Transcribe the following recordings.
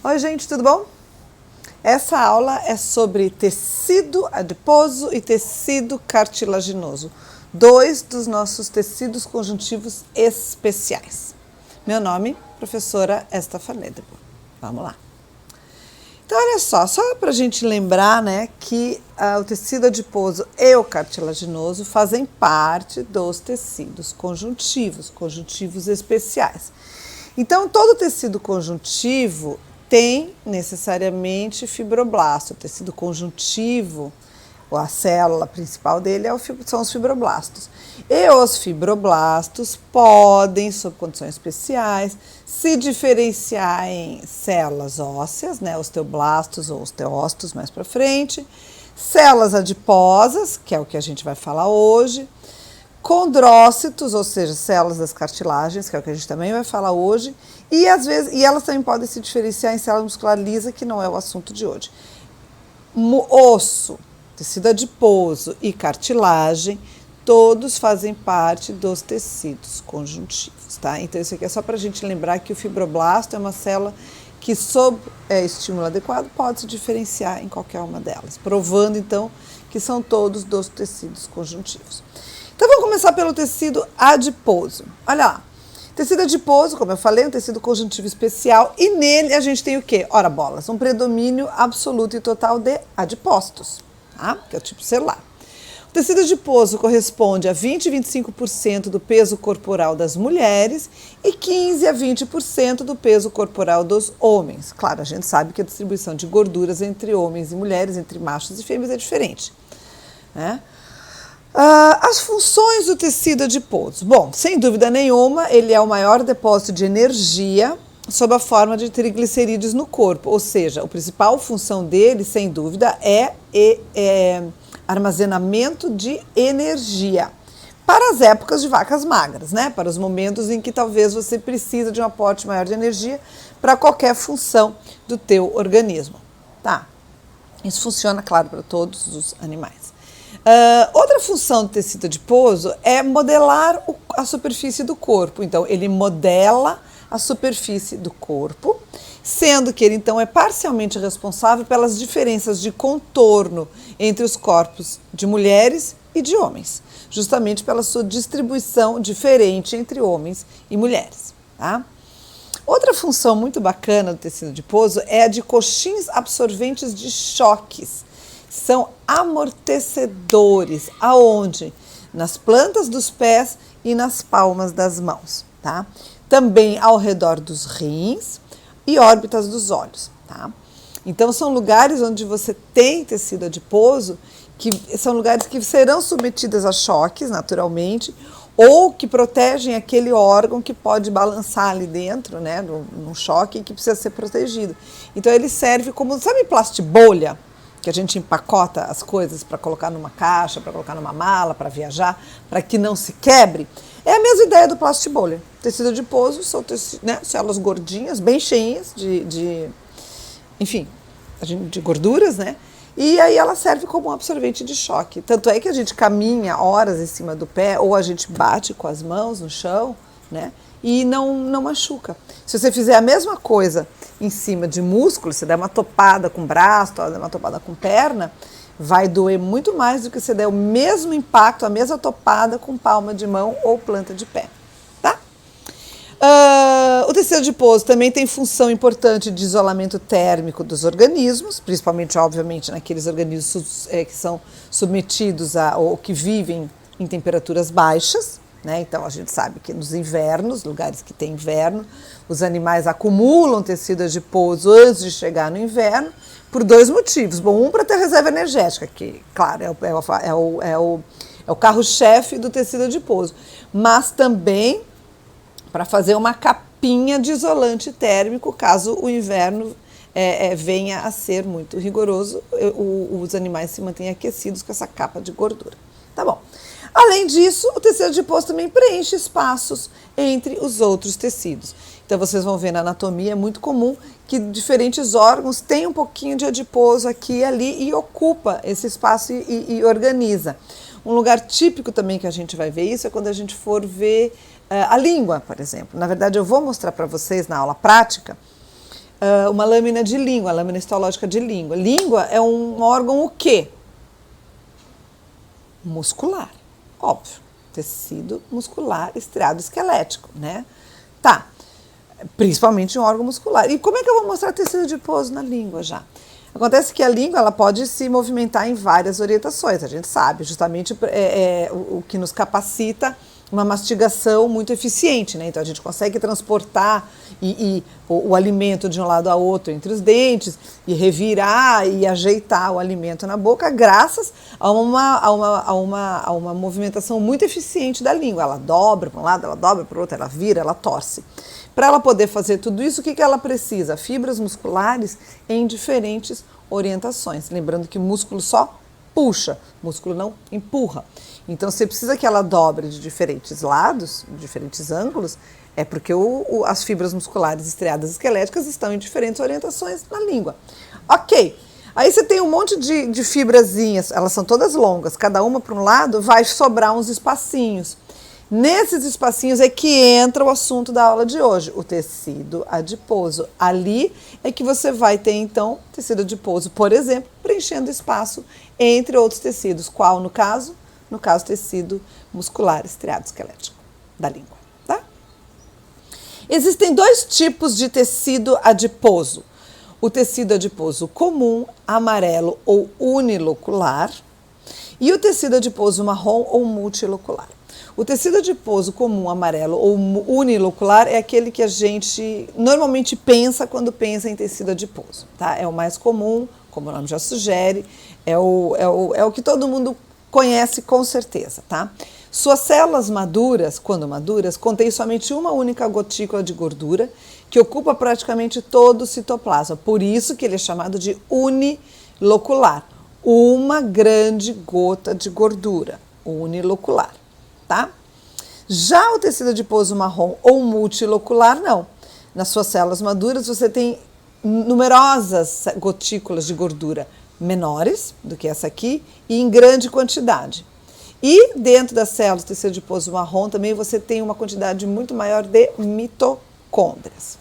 Oi, gente, tudo bom? Essa aula é sobre tecido adiposo e tecido cartilaginoso, dois dos nossos tecidos conjuntivos especiais. Meu nome, professora Esta Farnedebo. Vamos lá. Então, olha só para a gente lembrar, né, que o tecido adiposo e o cartilaginoso fazem parte dos tecidos conjuntivos especiais. Então, todo tecido conjuntivo tem necessariamente fibroblasto. O tecido conjuntivo, a célula principal dele são os fibroblastos. E os fibroblastos podem, sob condições especiais, se diferenciar em células ósseas, né, osteoblastos ou osteócitos mais para frente, células adiposas, que é o que a gente vai falar hoje, condrócitos, ou seja, células das cartilagens, que é o que a gente também vai falar hoje, e às vezes, elas também podem se diferenciar em célula muscular lisa, que não é o assunto de hoje. Osso, tecido adiposo e cartilagem, todos fazem parte dos tecidos conjuntivos, tá? Então isso aqui é só para a gente lembrar que o fibroblasto é uma célula que, sob estímulo adequado, pode se diferenciar em qualquer uma delas, provando então que são todos dos tecidos conjuntivos. Então vamos começar pelo tecido adiposo. Olha lá, tecido adiposo, como eu falei, é um tecido conjuntivo especial e nele a gente tem o quê? Ora bolas, um predomínio absoluto e total de adipócitos, tá? Que é o tipo celular. O tecido adiposo corresponde a 20 a 25% do peso corporal das mulheres e 15 a 20% do peso corporal dos homens. Claro, a gente sabe que a distribuição de gorduras entre homens e mulheres, entre machos e fêmeas é diferente, né? As funções do tecido adiposo. Bom, sem dúvida nenhuma, ele é o maior depósito de energia sob a forma de triglicerídeos no corpo, ou seja, a principal função dele, sem dúvida, é armazenamento de energia para as épocas de vacas magras, né? Para os momentos em que talvez você precisa de um aporte maior de energia para qualquer função do teu organismo, tá? Isso funciona, claro, para todos os animais. Outra função do tecido adiposo é modelar a superfície do corpo. Então, ele modela a superfície do corpo, sendo que ele, então, é parcialmente responsável pelas diferenças de contorno entre os corpos de mulheres e de homens, justamente pela sua distribuição diferente entre homens e mulheres, tá? Outra função muito bacana do tecido adiposo é a de coxins absorventes de choques. São amortecedores, aonde? Nas plantas dos pés e nas palmas das mãos, tá? Também ao redor dos rins e órbitas dos olhos, tá? Então são lugares onde você tem tecido adiposo, que são lugares que serão submetidos a choques, naturalmente, ou que protegem aquele órgão que pode balançar ali dentro, né, num choque que precisa ser protegido. Então ele serve como, sabe, plastibolha? Que a gente empacota as coisas para colocar numa caixa, para colocar numa mala, para viajar, para que não se quebre. É a mesma ideia do plastibolha. Tecido adiposo são células gordinhas, bem cheinhas de gorduras, né? E aí ela serve como um absorvente de choque. Tanto é que a gente caminha horas em cima do pé, ou a gente bate com as mãos no chão, né? E não machuca. Se você fizer a mesma coisa em cima de músculo, se der uma topada com o braço, der uma topada com perna, vai doer muito mais do que se der o mesmo impacto, a mesma topada com palma de mão ou planta de pé, tá? O tecido adiposo também tem função importante de isolamento térmico dos organismos, principalmente, obviamente, naqueles organismos que são submetidos ou que vivem em temperaturas baixas, né? Então a gente sabe que nos invernos, lugares que tem inverno, os animais acumulam tecido adiposo antes de chegar no inverno, por dois motivos. Bom, um para ter reserva energética, que, claro, é o carro-chefe do tecido adiposo, mas também para fazer uma capinha de isolante térmico, caso o inverno venha a ser muito rigoroso, os animais se mantenham aquecidos com essa capa de gordura. Tá bom. Além disso, o tecido adiposo também preenche espaços entre os outros tecidos. Então, vocês vão ver na anatomia, é muito comum que diferentes órgãos tenham um pouquinho de adiposo aqui e ali e ocupa esse espaço e organiza. Um lugar típico também que a gente vai ver isso é quando a gente for ver a língua, por exemplo. Na verdade, eu vou mostrar para vocês na aula prática uma lâmina de língua, lâmina histológica de língua. Língua é um órgão o quê? Muscular, óbvio. Tecido muscular estriado esquelético, né? Tá, principalmente um órgão muscular. E como é que eu vou mostrar tecido adiposo na língua já? Acontece que a língua ela pode se movimentar em várias orientações, a gente sabe, justamente o que nos capacita uma mastigação muito eficiente, né? Então a gente consegue transportar o alimento de um lado a outro entre os dentes e revirar e ajeitar o alimento na boca graças a uma movimentação muito eficiente da língua. Ela dobra para um lado, ela dobra para o outro, ela vira, ela torce. Para ela poder fazer tudo isso, o que ela precisa? Fibras musculares em diferentes orientações. Lembrando que músculo só puxa, músculo não empurra. Então, você precisa que ela dobre de diferentes lados, de diferentes ângulos, é porque as fibras musculares estriadas esqueléticas estão em diferentes orientações na língua. Ok, aí você tem um monte de fibrazinhas, elas são todas longas, cada uma para um lado, vai sobrar uns espacinhos. Nesses espacinhos é que entra o assunto da aula de hoje, o tecido adiposo. Ali é que você vai ter, então, tecido adiposo, por exemplo, preenchendo espaço entre outros tecidos. Qual, no caso? No caso, tecido muscular estriado esquelético da língua, tá? Existem dois tipos de tecido adiposo. O tecido adiposo comum, amarelo ou unilocular, e o tecido adiposo marrom ou multilocular. O tecido adiposo comum, amarelo ou unilocular é aquele que a gente normalmente pensa quando pensa em tecido adiposo, tá? É o mais comum, como o nome já sugere, é o que todo mundo conhece com certeza, tá? Suas células maduras, quando maduras, contêm somente uma única gotícula de gordura que ocupa praticamente todo o citoplasma. Por isso que ele é chamado de unilocular. Uma grande gota de gordura, unilocular, tá? Já o tecido adiposo marrom ou multilocular, não. Nas suas células maduras você tem numerosas gotículas de gordura menores do que essa aqui e em grande quantidade. E dentro das células do tecido adiposo marrom também você tem uma quantidade muito maior de mitocôndrias,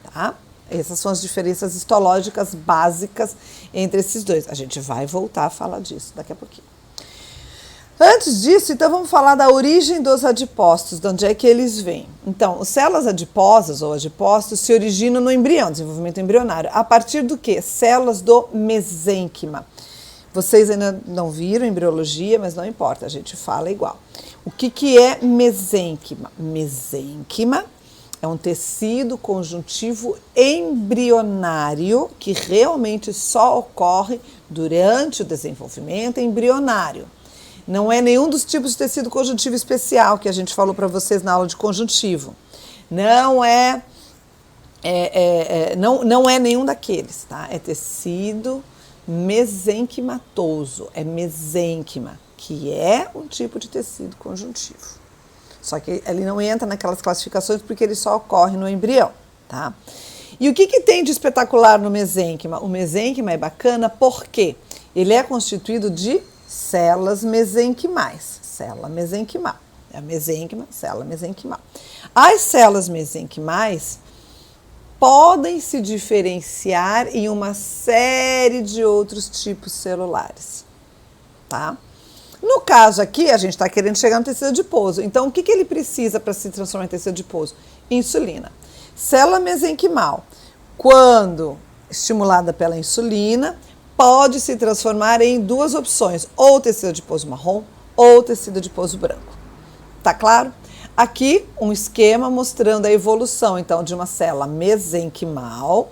tá? Essas são as diferenças histológicas básicas entre esses dois. A gente vai voltar a falar disso daqui a pouquinho. Antes disso, então vamos falar da origem dos adipócitos, de onde é que eles vêm. Então, as células adiposas ou adipócitos se originam no embrião, desenvolvimento embrionário. A partir do quê? Células do mesênquima. Vocês ainda não viram embriologia, mas não importa, a gente fala igual. O que é mesênquima? Mesênquima é um tecido conjuntivo embrionário que realmente só ocorre durante o desenvolvimento embrionário. Não é nenhum dos tipos de tecido conjuntivo especial que a gente falou para vocês na aula de conjuntivo. Não é nenhum daqueles, tá? É tecido mesenquimatoso, é mesênquima, que é um tipo de tecido conjuntivo. Só que ele não entra naquelas classificações porque ele só ocorre no embrião, tá? E o que tem de espetacular no mesênquima? O mesênquima é bacana porque ele é constituído de células mesenquimais, célula mesenquimal, é a mesênquima, célula mesenquimal. As células mesenquimais podem se diferenciar em uma série de outros tipos celulares, tá? No caso aqui, a gente está querendo chegar no tecido adiposo, então o que ele precisa para se transformar em tecido adiposo? Insulina. Célula mesenquimal, quando estimulada pela insulina, pode se transformar em duas opções, ou tecido adiposo marrom ou tecido adiposo branco. Tá claro? Aqui um esquema mostrando a evolução, então, de uma célula mesenquimal,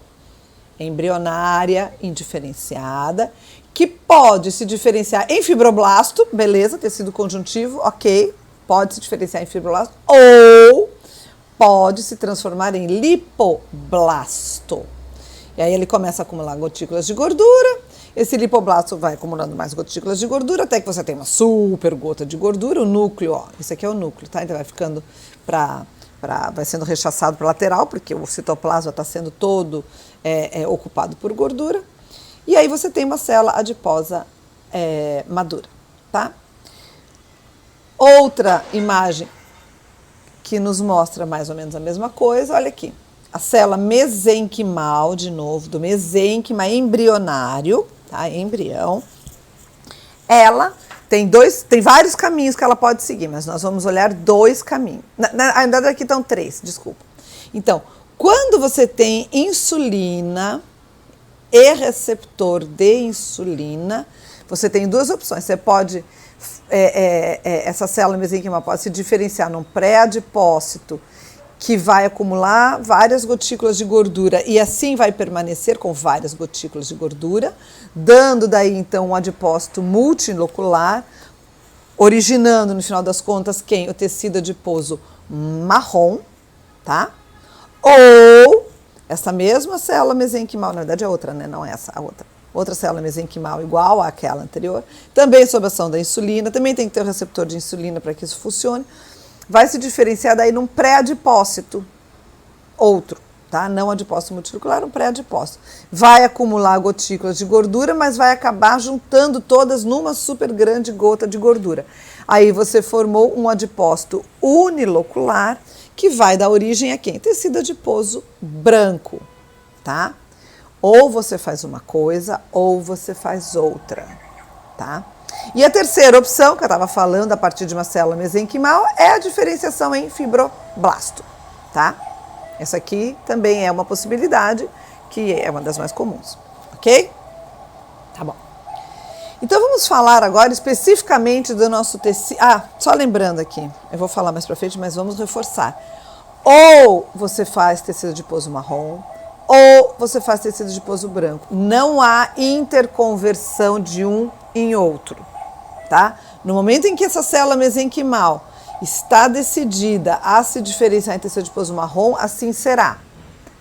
embrionária, indiferenciada, que pode se diferenciar em fibroblasto, beleza, tecido conjuntivo, ok, pode se diferenciar em fibroblasto, ou pode se transformar em lipoblasto. E aí ele começa a acumular gotículas de gordura. Esse lipoblasto vai acumulando mais gotículas de gordura, até que você tem uma super gota de gordura, o núcleo, ó, esse aqui é o núcleo, tá? Então vai ficando vai sendo rechaçado para a lateral, porque o citoplasma está sendo todo ocupado por gordura. E aí você tem uma célula adiposa madura, tá? Outra imagem que nos mostra mais ou menos a mesma coisa, olha aqui. a célula mesenquimal, de novo, do mesênquima embrionário, tá? Embrião. Ela tem vários caminhos que ela pode seguir, mas nós vamos olhar 2 caminhos. Ainda daqui estão 3, desculpa. Então, quando você tem insulina e receptor de insulina, você tem 2 opções. Você pode, essa célula mesenquimal pode se diferenciar num pré-adipócito, que vai acumular várias gotículas de gordura e assim vai permanecer com várias gotículas de gordura, dando daí então um adipócito multilocular, originando no final das contas quem? O tecido adiposo marrom, tá? Ou essa mesma célula mesenquimal, na verdade é outra, né? Não é essa, a outra célula mesenquimal igual àquela anterior, também sob ação da insulina, também tem que ter o receptor de insulina para que isso funcione, vai se diferenciar daí num pré-adipócito, outro, tá? Não adipócito multilocular, um pré-adipócito. Vai acumular gotículas de gordura, mas vai acabar juntando todas numa super grande gota de gordura. Aí você formou um adipócito unilocular, que vai dar origem a quem? Tecido adiposo branco, tá? Ou você faz uma coisa, ou você faz outra, tá? E a terceira opção, que eu estava falando a partir de uma célula mesenquimal, é a diferenciação em fibroblasto, tá? Essa aqui também é uma possibilidade, que é uma das mais comuns, ok? Tá bom. Então vamos falar agora especificamente do nosso tecido. Só lembrando aqui, eu vou falar mais pra frente, mas vamos reforçar. Ou você faz tecido adiposo marrom, ou você faz tecido adiposo branco. Não há interconversão de um em outro, tá? No momento em que essa célula mesenquimal está decidida a se diferenciar em tecido adiposo marrom, assim será.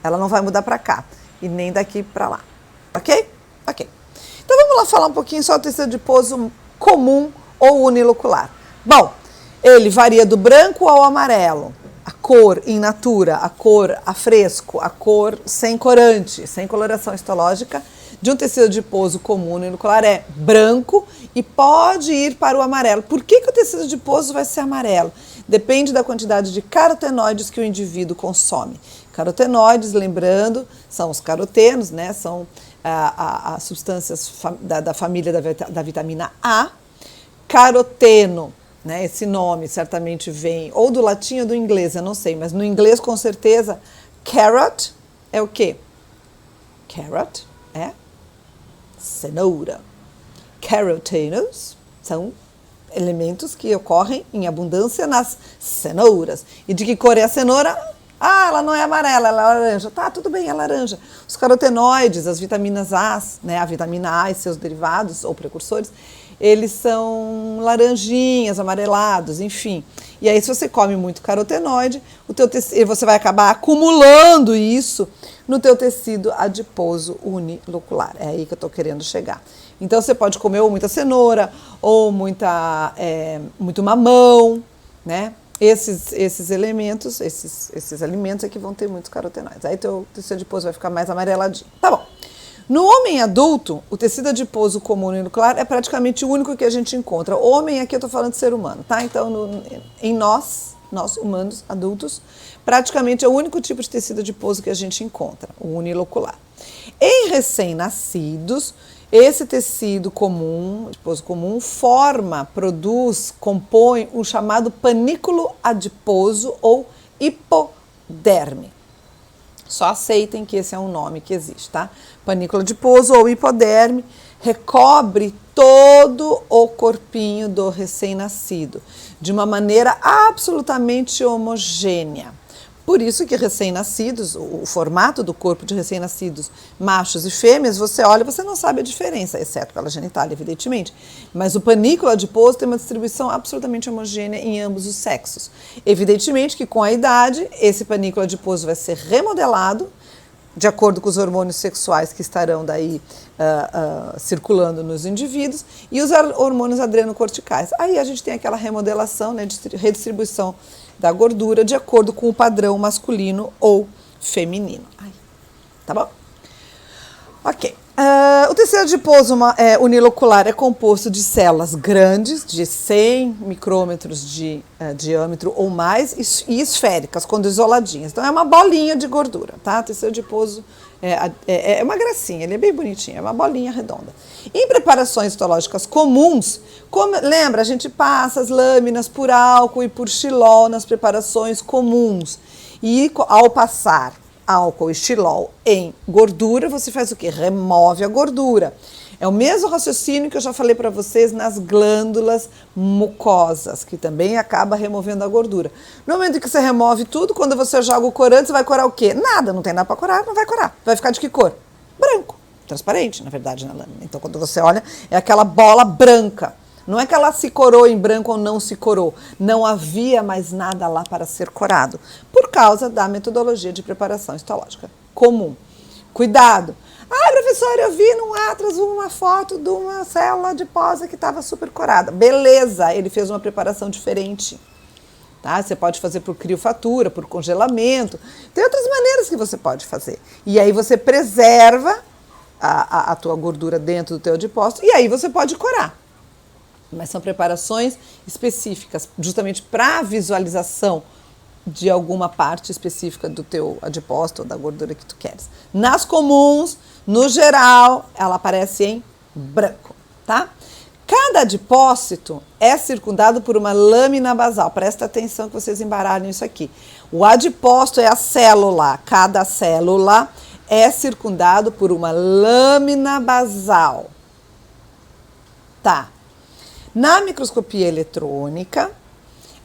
Ela não vai mudar para cá e nem daqui para lá, ok? Ok. Então vamos lá falar um pouquinho só do tecido adiposo comum ou unilocular. Bom, ele varia do branco ao amarelo. A cor in natura, a cor a fresco, a cor sem corante, sem coloração histológica de um tecido adiposo comum unilocular é branco e pode ir para o amarelo. Por que o tecido adiposo vai ser amarelo? Depende da quantidade de carotenoides que o indivíduo consome. Carotenoides, lembrando, são os carotenos, né? São as substâncias da família da vitamina A. Caroteno, né? Esse nome certamente vem ou do latim ou do inglês, eu não sei, mas no inglês com certeza carrot é o quê? Carrot é cenoura. Carotenos são elementos que ocorrem em abundância nas cenouras. E de que cor é a cenoura? Ela não é amarela, ela é laranja. Tá, tudo bem, é laranja. Os carotenoides, as vitaminas A, né, a vitamina A e seus derivados ou precursores, eles são laranjinhas, amarelados, enfim. E aí, se você come muito carotenoide, você vai acabar acumulando isso no teu tecido adiposo unilocular. É aí que eu estou querendo chegar. Então, você pode comer ou muita cenoura, ou muito mamão, né? Esses elementos, esses alimentos é que vão ter muitos carotenoides. Aí, teu tecido adiposo vai ficar mais amareladinho. Tá bom. No homem adulto, o tecido adiposo comum unilocular é praticamente o único que a gente encontra. Homem, aqui eu estou falando de ser humano, tá? Então, em nós humanos, adultos, praticamente é o único tipo de tecido adiposo que a gente encontra, o unilocular. Em recém-nascidos, esse tecido comum, adiposo comum, compõe o chamado panículo adiposo ou hipoderme. Só aceitem que esse é um nome que existe, tá? Panículo adiposo ou hipoderme recobre todo o corpinho do recém-nascido de uma maneira absolutamente homogênea. Por isso que recém-nascidos, o formato do corpo de recém-nascidos, machos e fêmeas, você olha e você não sabe a diferença, exceto pela genitália, evidentemente. Mas o panículo adiposo tem uma distribuição absolutamente homogênea em ambos os sexos. Evidentemente que com a idade, esse panículo adiposo vai ser remodelado, de acordo com os hormônios sexuais que estarão daí circulando nos indivíduos, e os hormônios adrenocorticais. Aí a gente tem aquela remodelação, né, de redistribuição da gordura de acordo com o padrão masculino ou feminino. Tá bom? Ok. O tecido adiposo unilocular é composto de células grandes, de 100 micrômetros de diâmetro ou mais, e esféricas, quando isoladinhas. Então, é uma bolinha de gordura, tá? O tecido adiposo é uma gracinha, ele é bem bonitinho, é uma bolinha redonda. Em preparações histológicas comuns, lembra, a gente passa as lâminas por álcool e por xilol nas preparações comuns. E ao passar álcool e xilol em gordura, você faz o quê? Remove a gordura. É o mesmo raciocínio que eu já falei para vocês nas glândulas mucosas, que também acaba removendo a gordura. No momento que você remove tudo, quando você joga o corante, você vai corar o quê? Nada, não tem nada para corar, não vai corar. Vai ficar de que cor? Branco, transparente, na verdade, na lâmina. Então, quando você olha, é aquela bola branca. Não é que ela se corou em branco ou não se corou. Não havia mais nada lá para ser corado, por causa da metodologia de preparação histológica comum. Cuidado! Professora, eu vi no Atlas uma foto de uma célula adiposa que estava super corada. Beleza, ele fez uma preparação diferente. Tá? Você pode fazer por criofatura, por congelamento. Tem outras maneiras que você pode fazer. E aí você preserva a tua gordura dentro do teu adipócito e aí você pode corar. Mas são preparações específicas, justamente para a visualização de alguma parte específica do teu adipócito ou da gordura que tu queres. Nas comuns, no geral, ela aparece em branco, tá? Cada adipócito é circundado por uma lâmina basal. Presta atenção que vocês embaralham isso aqui. O adipócito é a célula. Cada célula é circundado por uma lâmina basal. Tá. Na microscopia eletrônica,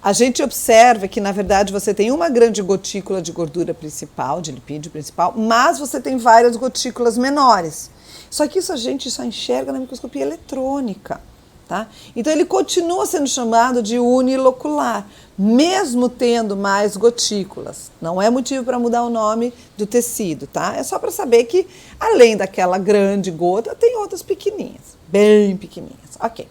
a gente observa que, na verdade, você tem uma grande gotícula de gordura principal, de lipídio principal, mas você tem várias gotículas menores. Só que isso a gente só enxerga na microscopia eletrônica, tá? Então, ele continua sendo chamado de unilocular, mesmo tendo mais gotículas. Não é motivo para mudar o nome do tecido, tá? É só para saber que, além daquela grande gota, tem outras pequenininhas, bem pequenininhas. Ok.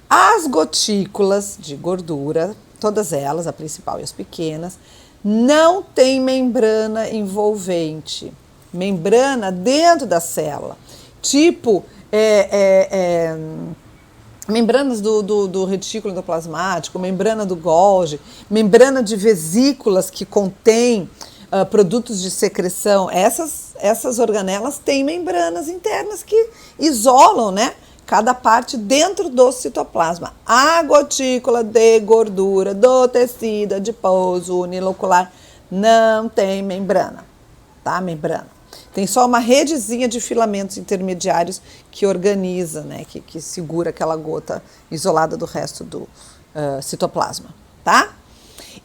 As gotículas de gordura, todas elas, a principal e as pequenas, não têm membrana envolvente. Membrana dentro da célula. Tipo, membranas do retículo endoplasmático, membrana do Golgi, membrana de vesículas que contém produtos de secreção. Essas organelas têm membranas internas que isolam, né? Cada parte dentro do citoplasma. A gotícula de gordura do tecido adiposo unilocular não tem membrana, tá? Membrana. Tem só uma redezinha de filamentos intermediários que organiza, né? Que segura aquela gota isolada do resto do citoplasma, tá?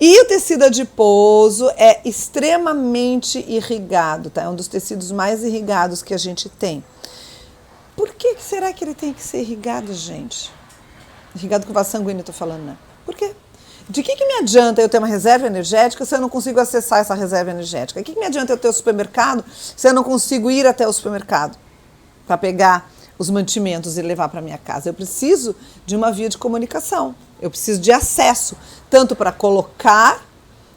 E o tecido adiposo é extremamente irrigado, tá? É um dos tecidos mais irrigados que a gente tem. Por que será que ele tem que ser irrigado, gente? Irrigado com vaso sanguíneo, eu tô falando, né? Por quê? De que me adianta eu ter uma reserva energética se eu não consigo acessar essa reserva energética? O que me adianta eu ter o supermercado se eu não consigo ir até o supermercado para pegar os mantimentos e levar para minha casa? Eu preciso de uma via de comunicação. Eu preciso de acesso, tanto para colocar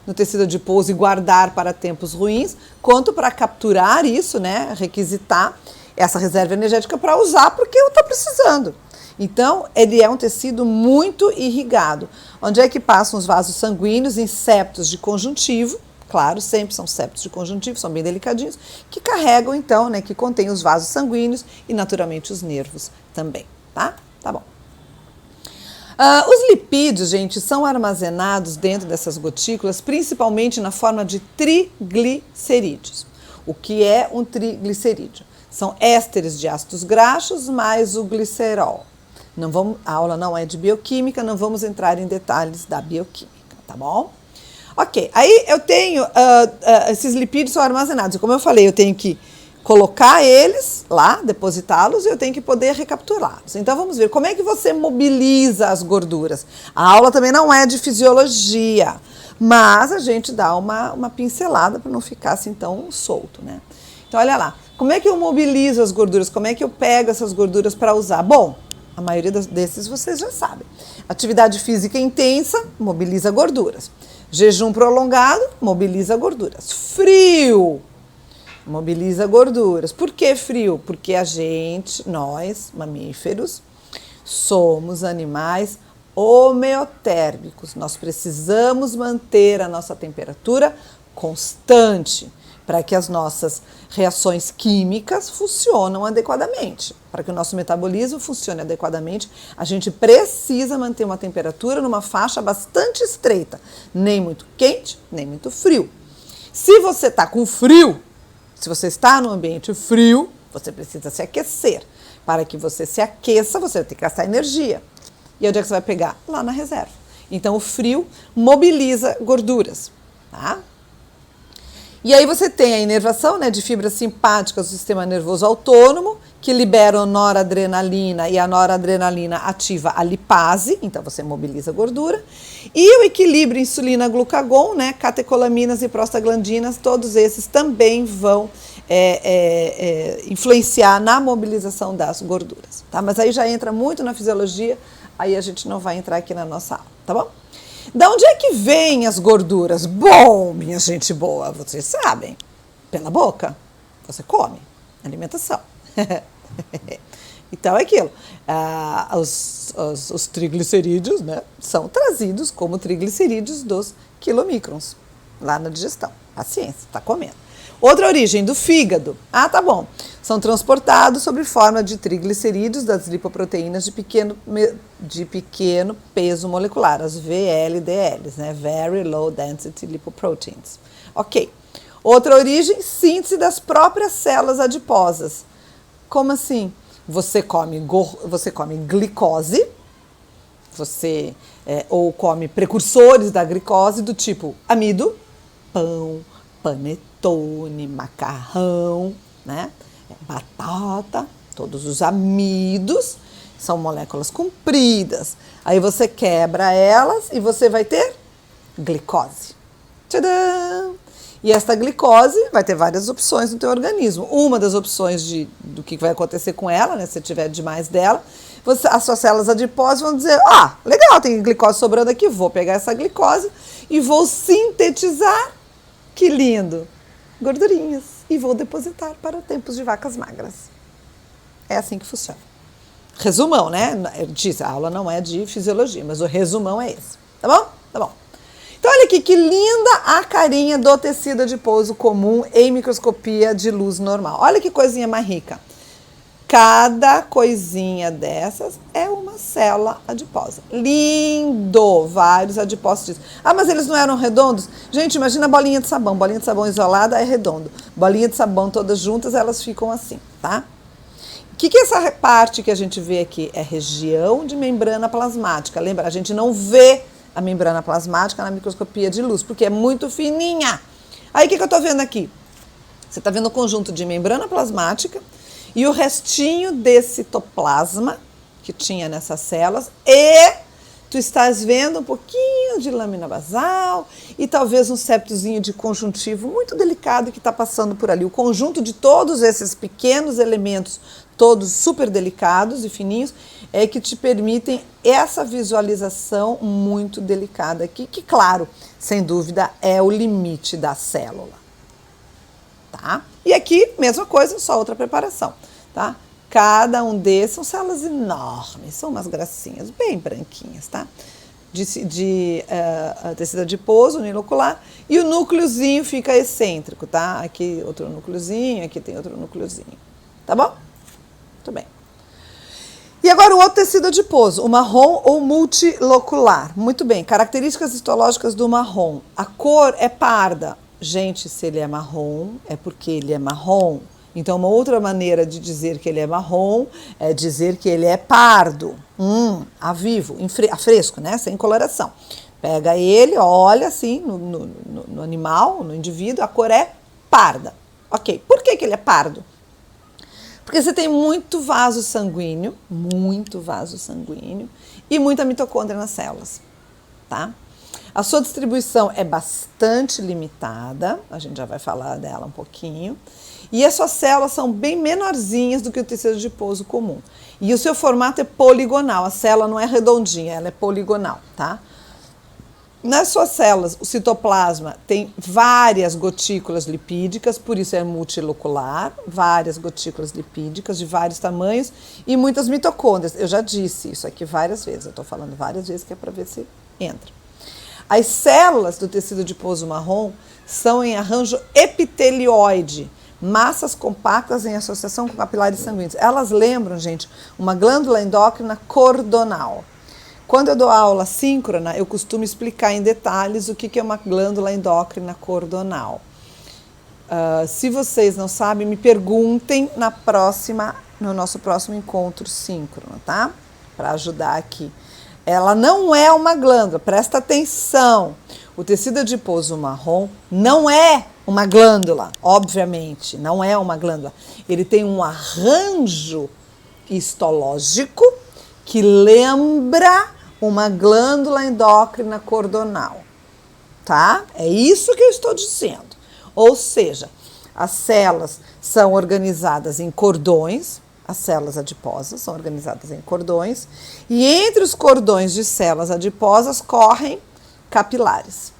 no tecido adiposo e guardar para tempos ruins, quanto para capturar isso, né? Requisitar essa reserva energética para usar porque eu estou precisando. Então, ele é um tecido muito irrigado. Onde é que passam os vasos sanguíneos em septos de conjuntivo? Claro, sempre são septos de conjuntivo, são bem delicadinhos, que carregam então, né, que contém os vasos sanguíneos e naturalmente os nervos também, tá? Tá bom. Os lipídios, gente, são armazenados dentro dessas gotículas, principalmente na forma de triglicerídeos. O que é um triglicerídeo? São ésteres de ácidos graxos mais o glicerol. A aula não é de bioquímica, não vamos entrar em detalhes da bioquímica, tá bom? Ok, aí eu tenho, esses lipídios são armazenados, e como eu falei, eu tenho que colocar eles lá, depositá-los, e eu tenho que poder recapturá-los. Então vamos ver, como é que você mobiliza as gorduras? A aula também não é de fisiologia, mas a gente dá uma pincelada para não ficar assim tão solto, né? Então olha lá. Como é que eu mobilizo as gorduras? Como é que eu pego essas gorduras para usar? Bom, a maioria desses vocês já sabem. Atividade física intensa mobiliza gorduras. Jejum prolongado mobiliza gorduras. Frio mobiliza gorduras. Por que frio? Porque nós, mamíferos, somos animais homeotérmicos. Nós precisamos manter a nossa temperatura constante para que as nossas reações químicas funcionem adequadamente. Para que o nosso metabolismo funcione adequadamente, a gente precisa manter uma temperatura numa faixa bastante estreita, nem muito quente, nem muito frio. Se você está com frio, se você está num ambiente frio, você precisa se aquecer. Para que você se aqueça, você vai ter que gastar energia. E onde é que você vai pegar? Lá na reserva. Então, o frio mobiliza gorduras, tá? E aí você tem a inervação, né, de fibras simpáticas do sistema nervoso autônomo, que liberam noradrenalina, e a noradrenalina ativa a lipase, então você mobiliza a gordura. E o equilíbrio insulina-glucagon, né, catecolaminas e prostaglandinas, todos esses também vão influenciar na mobilização das gorduras, tá? Mas aí já entra muito na fisiologia, aí a gente não vai entrar aqui na nossa aula, tá bom? Da onde é que vêm as gorduras? Bom, minha gente boa, vocês sabem, pela boca, você come, alimentação. Então é aquilo, os triglicerídeos, né, são trazidos como triglicerídeos dos quilomicrons, lá na digestão, paciência, tá comendo. Outra origem, do fígado. Ah, tá bom. São transportados sob forma de triglicerídeos das lipoproteínas de pequeno peso molecular, as VLDLs, né? Very Low Density Lipoproteins. Ok. Outra origem, síntese das próprias células adiposas. Como assim? Você come glicose, ou come precursores da glicose do tipo amido, pão, panetone, macarrão, né? Batata, todos os amidos são moléculas compridas. Aí você quebra elas e você vai ter glicose. Tcharam! E esta glicose vai ter várias opções no teu organismo. Uma das opções do que vai acontecer com ela, né, se tiver demais dela, as suas células adiposas vão dizer, legal, tem glicose sobrando aqui, vou pegar essa glicose e vou sintetizar, que lindo, gordurinhas, e vou depositar para tempos de vacas magras. É assim que funciona. Resumão, né? Eu disse, a aula não é de fisiologia, mas o resumão é esse. Tá bom? Tá bom. Então, olha aqui que linda a carinha do tecido adiposo comum em microscopia de luz normal. Olha que coisinha mais rica. Cada coisinha dessas é uma célula adiposa. Lindo! Vários adipócitos. Mas eles não eram redondos? Gente, imagina a bolinha de sabão. Bolinha de sabão isolada é redondo. Bolinha de sabão todas juntas, elas ficam assim, tá? O que é essa parte que a gente vê aqui? É região de membrana plasmática. Lembra, a gente não vê a membrana plasmática na microscopia de luz, porque é muito fininha. Aí, o que eu estou vendo aqui? Você está vendo o conjunto de membrana plasmática e o restinho desse citoplasma que tinha nessas células, e tu estás vendo um pouquinho de lâmina basal e talvez um septozinho de conjuntivo muito delicado que está passando por ali. O conjunto de todos esses pequenos elementos, todos super delicados e fininhos, é que te permitem essa visualização muito delicada aqui, que, claro, sem dúvida, é o limite da célula. Tá? E aqui, mesma coisa, só outra preparação, tá? Cada um desses são células enormes, são umas gracinhas, bem branquinhas, tá? De tecido adiposo, unilocular, e o núcleozinho fica excêntrico, tá? Aqui outro núcleozinho, aqui tem outro núcleozinho, tá bom? Muito bem. E agora o outro tecido adiposo, o marrom ou multilocular. Muito bem, características histológicas do marrom. A cor é parda. Gente, se ele é marrom, é porque ele é marrom. Então, uma outra maneira de dizer que ele é marrom é dizer que ele é pardo, a vivo, a fresco, né? Sem coloração. Pega ele, olha assim no animal, no indivíduo, a cor é parda. Ok, por que ele é pardo? Porque você tem muito vaso sanguíneo e muita mitocôndria nas células, tá? A sua distribuição é bastante limitada, a gente já vai falar dela um pouquinho, e as suas células são bem menorzinhas do que o tecido adiposo comum. E o seu formato é poligonal, a célula não é redondinha, ela é poligonal, tá? Nas suas células, o citoplasma tem várias gotículas lipídicas, por isso é multilocular, várias gotículas lipídicas de vários tamanhos e muitas mitocôndrias. Eu já disse isso aqui várias vezes, eu estou falando várias vezes que é para ver se entra. As células do tecido adiposo marrom são em arranjo epitelioide, massas compactas em associação com capilares sanguíneos. Elas lembram, gente, uma glândula endócrina cordonal. Quando eu dou aula síncrona, eu costumo explicar em detalhes o que é uma glândula endócrina cordonal. Se vocês não sabem, me perguntem no nosso próximo encontro síncrono, tá? Para ajudar aqui. Ela não é uma glândula, presta atenção. O tecido adiposo marrom não é uma glândula, obviamente, não é uma glândula. Ele tem um arranjo histológico que lembra uma glândula endócrina cordonal, tá? É isso que eu estou dizendo. Ou seja, as células são organizadas em cordões, as células adiposas são organizadas em cordões, e entre os cordões de células adiposas correm capilares,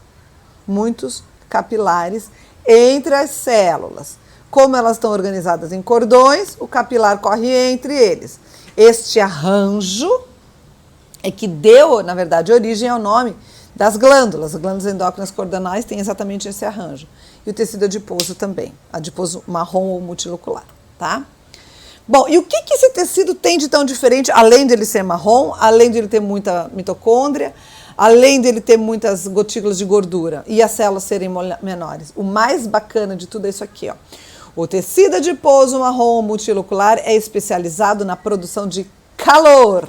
muitos capilares entre as células. Como elas estão organizadas em cordões, o capilar corre entre eles. Este arranjo é que deu, na verdade, origem ao nome das glândulas. As glândulas endócrinas cordonais têm exatamente esse arranjo. E o tecido adiposo também, adiposo marrom ou multilocular, tá? Bom, e o que esse tecido tem de tão diferente, além de ele ser marrom, além de ele ter muita mitocôndria, além de ele ter muitas gotículas de gordura e as células serem menores? O mais bacana de tudo é isso aqui, ó. O tecido adiposo marrom multilocular é especializado na produção de calor,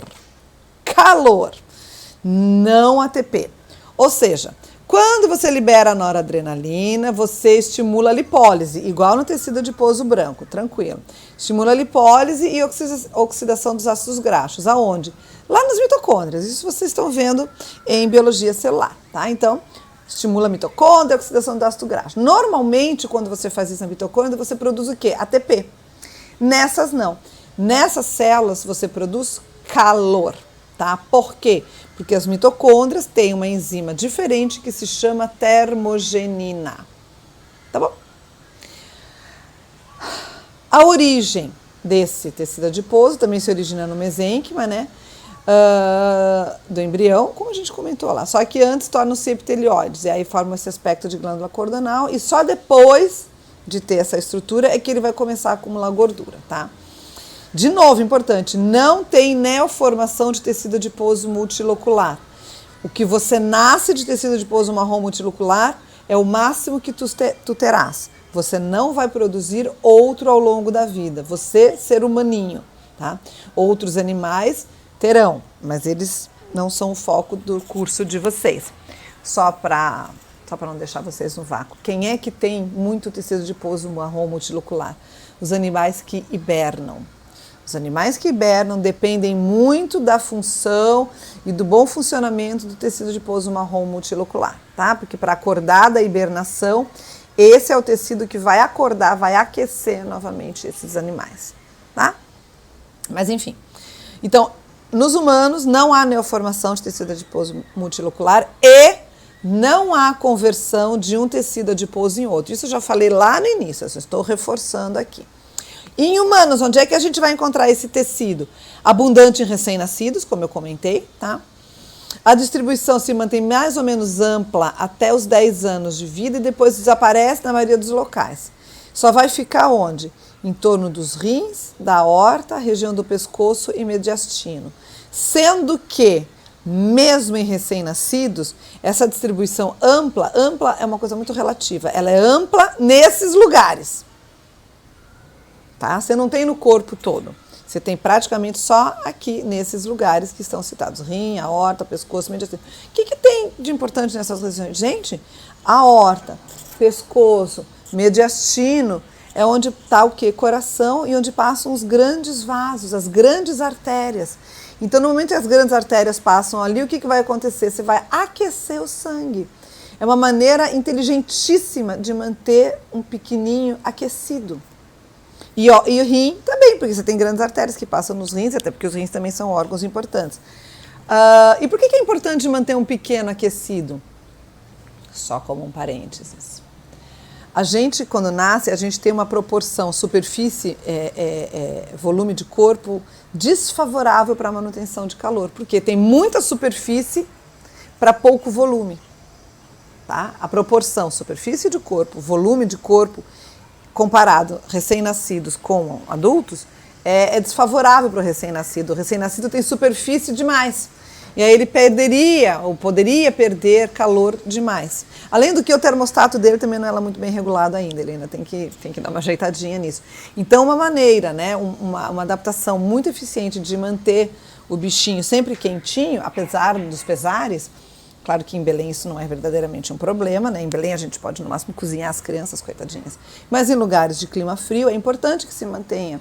não ATP. Ou seja, quando você libera a noradrenalina, você estimula a lipólise, igual no tecido adiposo branco, tranquilo. Estimula a lipólise e oxidação dos ácidos graxos. Aonde? Lá nas mitocôndrias. Isso vocês estão vendo em biologia celular, tá? Então, estimula a mitocôndria, a oxidação do ácido graxo. Normalmente, quando você faz isso na mitocôndria, você produz o quê? ATP. Nessas, não. Nessas células, você produz calor, tá? Por quê? Porque as mitocôndrias têm uma enzima diferente que se chama termogenina. Tá bom? A origem desse tecido adiposo também se origina no mesênquima, né? Do embrião, como a gente comentou lá. Só que antes tornam-se epitelioides, e aí forma esse aspecto de glândula cordonal, e só depois de ter essa estrutura é que ele vai começar a acumular gordura, tá? De novo, importante, não tem neoformação de tecido adiposo multilocular. O que você nasce de tecido adiposo marrom multilocular é o máximo que tu terás. Você não vai produzir outro ao longo da vida. Você, ser humaninho, tá? Outros animais terão, mas eles não são o foco do curso de vocês. Só para não deixar vocês no vácuo. Quem é que tem muito tecido adiposo marrom multilocular? Os animais que hibernam. Os animais que hibernam dependem muito da função e do bom funcionamento do tecido adiposo marrom multilocular, tá? Porque para acordar da hibernação, esse é o tecido que vai acordar, vai aquecer novamente esses animais, tá? Mas enfim. Então, nos humanos não há neoformação de tecido adiposo multilocular e não há conversão de um tecido adiposo em outro. Isso eu já falei lá no início, eu só estou reforçando aqui. Em humanos, onde é que a gente vai encontrar esse tecido? Abundante em recém-nascidos, como eu comentei, tá? A distribuição se mantém mais ou menos ampla até os 10 anos de vida e depois desaparece na maioria dos locais. Só vai ficar onde? Em torno dos rins, da aorta, região do pescoço e mediastino. Sendo que, mesmo em recém-nascidos, essa distribuição ampla é uma coisa muito relativa. Ela é ampla nesses lugares. Tá? Você não tem no corpo todo. Você tem praticamente só aqui nesses lugares que estão citados. Rim, aorta, pescoço, mediastino. O que tem de importante nessas regiões? Gente, aorta, pescoço, mediastino é onde está o quê? Coração e onde passam os grandes vasos, as grandes artérias. Então, no momento que as grandes artérias passam ali, o que vai acontecer? Você vai aquecer o sangue. É uma maneira inteligentíssima de manter um pequenininho aquecido. E o rim também, porque você tem grandes artérias que passam nos rins, até porque os rins também são órgãos importantes. E por que é importante manter um pequeno aquecido? Só como um parênteses. A gente, quando nasce, a gente tem uma proporção superfície, volume de corpo desfavorável para a manutenção de calor, porque tem muita superfície para pouco volume. Tá? A proporção superfície de corpo, volume de corpo, comparado recém-nascidos com adultos, é desfavorável para o recém-nascido. O recém-nascido tem superfície demais. E aí ele perderia, ou poderia perder, calor demais. Além do que o termostato dele também não é muito bem regulado ainda, ele ainda tem que dar uma ajeitadinha nisso. Então uma maneira, né, uma adaptação muito eficiente de manter o bichinho sempre quentinho, apesar dos pesares. Claro que em Belém isso não é verdadeiramente um problema, né? Em Belém a gente pode no máximo cozinhar as crianças, coitadinhas. Mas em lugares de clima frio é importante que se mantenha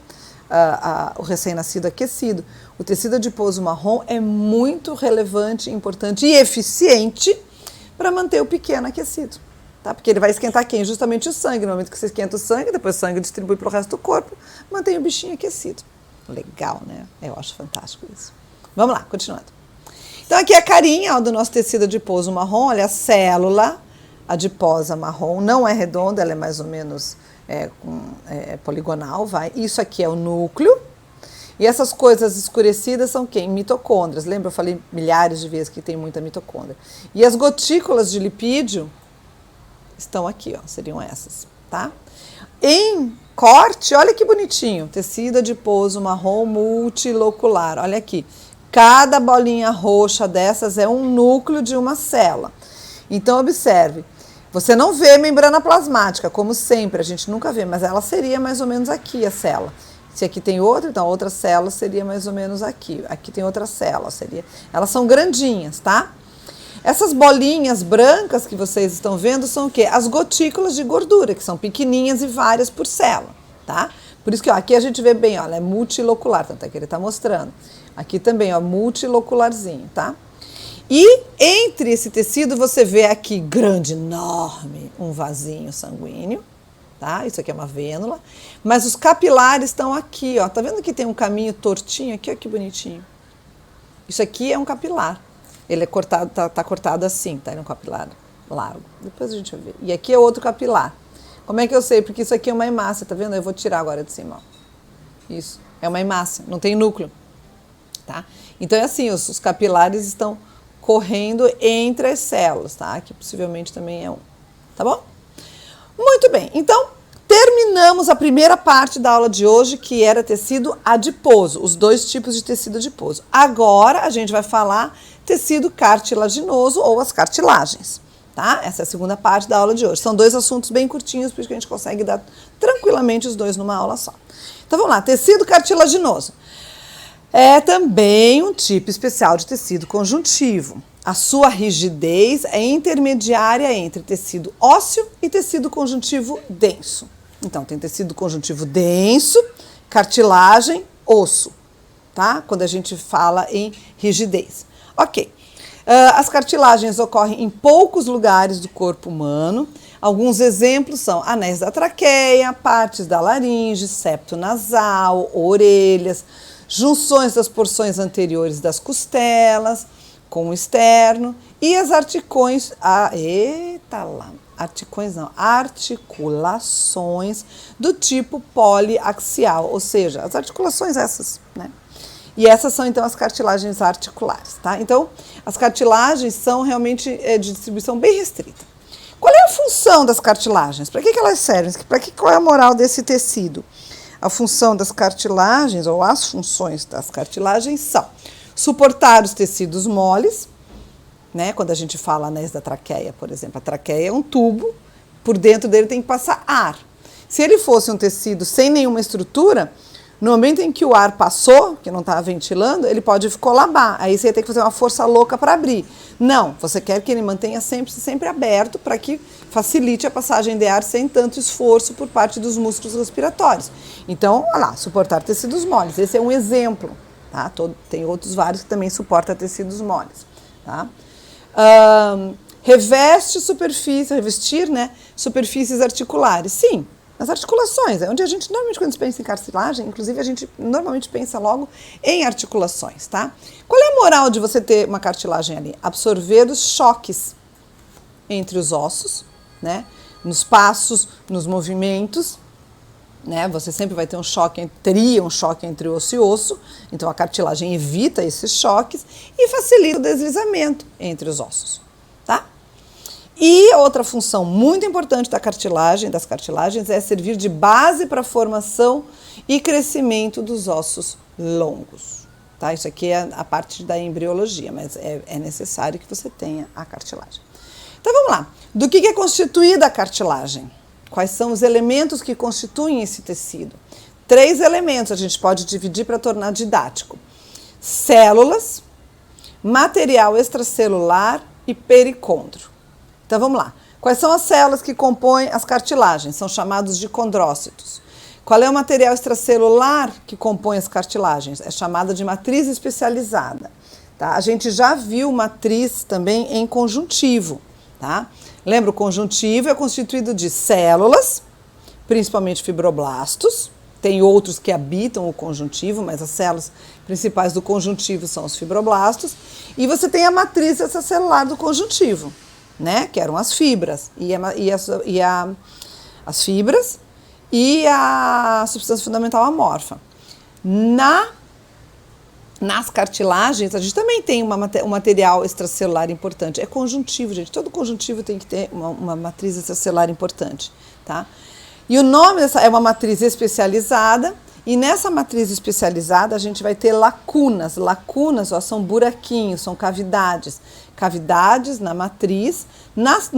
o recém-nascido aquecido. O tecido adiposo marrom é muito relevante, importante e eficiente para manter o pequeno aquecido, tá? Porque ele vai esquentar quem? Justamente o sangue. No momento que você esquenta o sangue, depois o sangue distribui para o resto do corpo, mantém o bichinho aquecido. Legal, né? Eu acho fantástico isso. Vamos lá, continuando. Então aqui é a carinha do nosso tecido adiposo marrom, olha a célula adiposa marrom, não é redonda, ela é mais ou menos poligonal, vai. Isso aqui é o núcleo. E essas coisas escurecidas são quem? Mitocôndrias. Lembra? Eu falei milhares de vezes que tem muita mitocôndria. E as gotículas de lipídio estão aqui, ó, seriam essas, tá? Em corte, olha que bonitinho, tecido adiposo marrom multilocular, olha aqui. Cada bolinha roxa dessas é um núcleo de uma célula. Então, observe, você não vê membrana plasmática, como sempre, a gente nunca vê, mas ela seria mais ou menos aqui a célula. Se aqui tem outra, então outra célula seria mais ou menos aqui. Aqui tem outra célula, seria... Elas são grandinhas, tá? Essas bolinhas brancas que vocês estão vendo são o quê? As gotículas de gordura, que são pequenininhas e várias por célula, tá? Por isso que ó, aqui a gente vê bem, ó, ela é multilocular, tanto é que ele está mostrando. Aqui também, ó, multilocularzinho, tá? E entre esse tecido você vê aqui, grande, enorme, um vasinho sanguíneo, tá? Isso aqui é uma vênula. Mas os capilares estão aqui, ó. Tá vendo que tem um caminho tortinho aqui? Ó, que bonitinho. Isso aqui é um capilar. Ele é cortado, tá cortado assim, tá? Ele é um capilar largo. Depois a gente vai ver. E aqui é outro capilar. Como é que eu sei? Porque isso aqui é uma hemácia, tá vendo? Eu vou tirar agora de cima, ó. Isso. É uma hemácia, não tem núcleo. Tá? Então é assim, os capilares estão correndo entre as células, tá? Que possivelmente também é um. Tá bom? Muito bem, então terminamos a primeira parte da aula de hoje, que era tecido adiposo, os dois tipos de tecido adiposo. Agora a gente vai falar tecido cartilaginoso ou as cartilagens, tá? Essa é a segunda parte da aula de hoje. São dois assuntos bem curtinhos, por isso que a gente consegue dar tranquilamente os dois numa aula só. Então vamos lá, tecido cartilaginoso. É também um tipo especial de tecido conjuntivo. A sua rigidez é intermediária entre tecido ósseo e tecido conjuntivo denso. Então, tem tecido conjuntivo denso, cartilagem, osso, tá? Quando a gente fala em rigidez. Ok. As cartilagens ocorrem em poucos lugares do corpo humano. Alguns exemplos são anéis da traqueia, partes da laringe, septo nasal, orelhas, junções das porções anteriores das costelas com o externo e as articulações do tipo poliaxial, ou seja, as articulações essas, né? E essas são então as cartilagens articulares, tá? Então, as cartilagens são realmente de distribuição bem restrita. Qual é a função das cartilagens? Para que elas servem? Qual é a moral desse tecido? A função das cartilagens, ou as funções das cartilagens são suportar os tecidos moles, né? Quando a gente fala anéis da traqueia, por exemplo, a traqueia é um tubo, por dentro dele tem que passar ar. Se ele fosse um tecido sem nenhuma estrutura, no momento em que o ar passou, que não estava ventilando, ele pode colabar. Aí você ia ter que fazer uma força louca para abrir. Não, você quer que ele mantenha sempre aberto para que facilite a passagem de ar sem tanto esforço por parte dos músculos respiratórios. Então, olha lá, suportar tecidos moles. Esse é um exemplo. Tá? Tem outros vários que também suportam tecidos moles. Tá? Revestir, né, superfícies articulares. Sim. As articulações, é onde a gente normalmente, quando pensa em cartilagem, inclusive a gente normalmente pensa logo em articulações, tá? Qual é a moral de você ter uma cartilagem ali? Absorver os choques, entre os ossos, né? Nos passos, nos movimentos, né? Você sempre vai ter teria um choque entre osso e osso, então a cartilagem evita esses choques e facilita o deslizamento entre os ossos, tá? E outra função muito importante das cartilagens, é servir de base para a formação e crescimento dos ossos longos, tá? Isso aqui é a parte da embriologia, mas é necessário que você tenha a cartilagem. Então vamos lá, do que é constituída a cartilagem? Quais são os elementos que constituem esse tecido? 3 elementos a gente pode dividir para tornar didático: células, material extracelular e pericôndrio. Então vamos lá. Quais são as células que compõem as cartilagens? São chamados de condrócitos. Qual é o material extracelular que compõe as cartilagens? É chamada de matriz especializada. Tá? A gente já viu matriz também em conjuntivo. Tá? Lembra, o conjuntivo é constituído de células, principalmente fibroblastos. Tem outros que habitam o conjuntivo, mas as células principais do conjuntivo são os fibroblastos. E você tem a matriz extracelular do conjuntivo, né? Que eram as fibras as fibras e a substância fundamental amorfa. Nas cartilagens, a gente também tem um material extracelular importante. É conjuntivo, gente. Todo conjuntivo tem que ter uma matriz extracelular importante, tá? E o nome é uma matriz especializada, e nessa matriz especializada a gente vai ter lacunas. Lacunas, ó, são buraquinhos, são cavidades. Cavidades na matriz, nas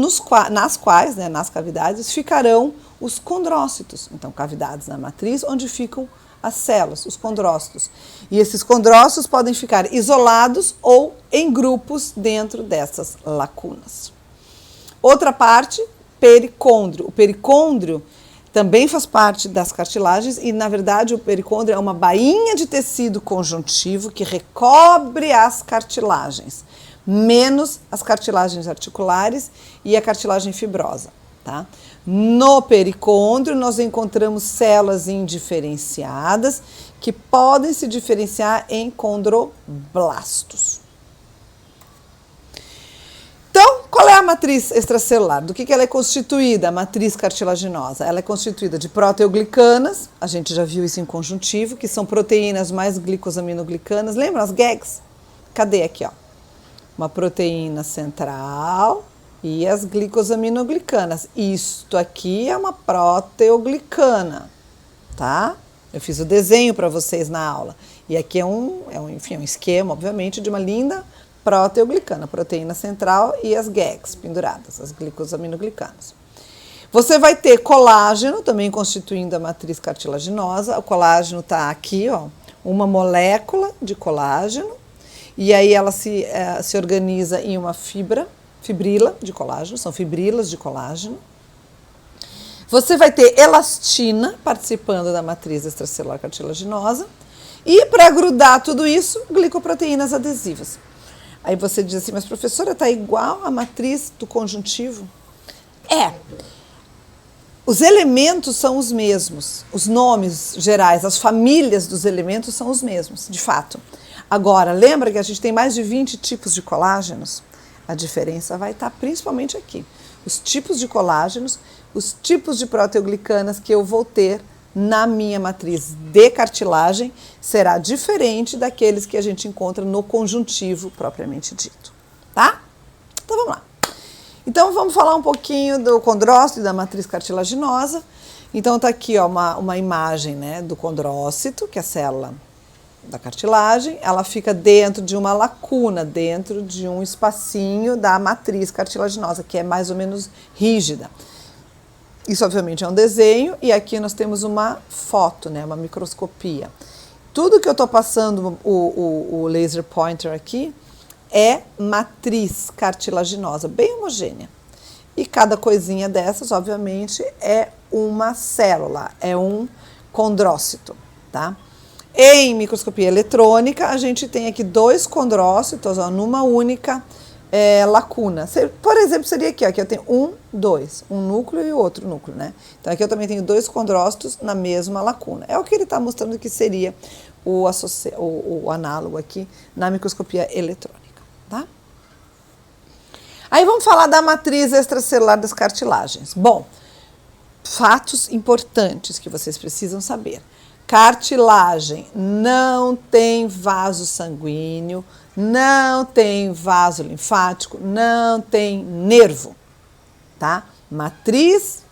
quais, né, nas cavidades, ficarão os condrócitos. Então, cavidades na matriz, onde ficam as células, os condrócitos. E esses condrócitos podem ficar isolados ou em grupos dentro dessas lacunas. Outra parte, pericôndrio. O pericôndrio também faz parte das cartilagens e, na verdade, o pericôndrio é uma bainha de tecido conjuntivo que recobre as cartilagens, menos as cartilagens articulares e a cartilagem fibrosa, tá? No pericôndrio, nós encontramos células indiferenciadas que podem se diferenciar em condroblastos. Então, qual é a matriz extracelular? Do que ela é constituída, a matriz cartilaginosa? Ela é constituída de proteoglicanas, a gente já viu isso em conjuntivo, que são proteínas mais glicosaminoglicanas. Lembram as GAGs? Cadê aqui, ó? Uma proteína central e as glicosaminoglicanas. Isto aqui é uma proteoglicana, tá? Eu fiz o desenho para vocês na aula. E aqui é um esquema, obviamente, de uma linda proteoglicana, proteína central e as GAGs penduradas, as glicosaminoglicanas. Você vai ter colágeno, também constituindo a matriz cartilaginosa. O colágeno está aqui, ó, uma molécula de colágeno. E aí ela se organiza em uma fibrila de colágeno, são fibrilas de colágeno. Você vai ter elastina participando da matriz extracelular cartilaginosa. E para grudar tudo isso, glicoproteínas adesivas. Aí você diz assim, mas professora, está igual a matriz do conjuntivo? Os elementos são os mesmos, os nomes gerais, as famílias dos elementos são os mesmos, de fato. Agora, lembra que a gente tem mais de 20 tipos de colágenos? A diferença vai estar principalmente aqui. Os tipos de colágenos, os tipos de proteoglicanas que eu vou ter na minha matriz de cartilagem será diferente daqueles que a gente encontra no conjuntivo propriamente dito, tá? Então vamos lá. Então vamos falar um pouquinho do condrócito e da matriz cartilaginosa. Então tá aqui, ó, uma imagem, né, do condrócito, que é a célula da cartilagem. Ela fica dentro de uma lacuna, dentro de um espacinho da matriz cartilaginosa, que é mais ou menos rígida. Isso, obviamente, é um desenho, e aqui nós temos uma foto, né, uma microscopia. Tudo que eu estou passando o laser pointer aqui é matriz cartilaginosa, bem homogênea. E cada coisinha dessas, obviamente, é uma célula, é um condrócito, tá? Em microscopia eletrônica, a gente tem aqui 2 condrócitos, ó, numa única lacuna. Por exemplo, seria aqui, ó, aqui eu tenho 2, um núcleo e outro núcleo, né? Então aqui eu também tenho 2 condrócitos na mesma lacuna. É o que ele está mostrando que seria o análogo aqui na microscopia eletrônica, tá? Aí vamos falar da matriz extracelular das cartilagens. Bom, fatos importantes que vocês precisam saber. Cartilagem não tem vaso sanguíneo, não tem vaso linfático, não tem nervo, tá? Matriz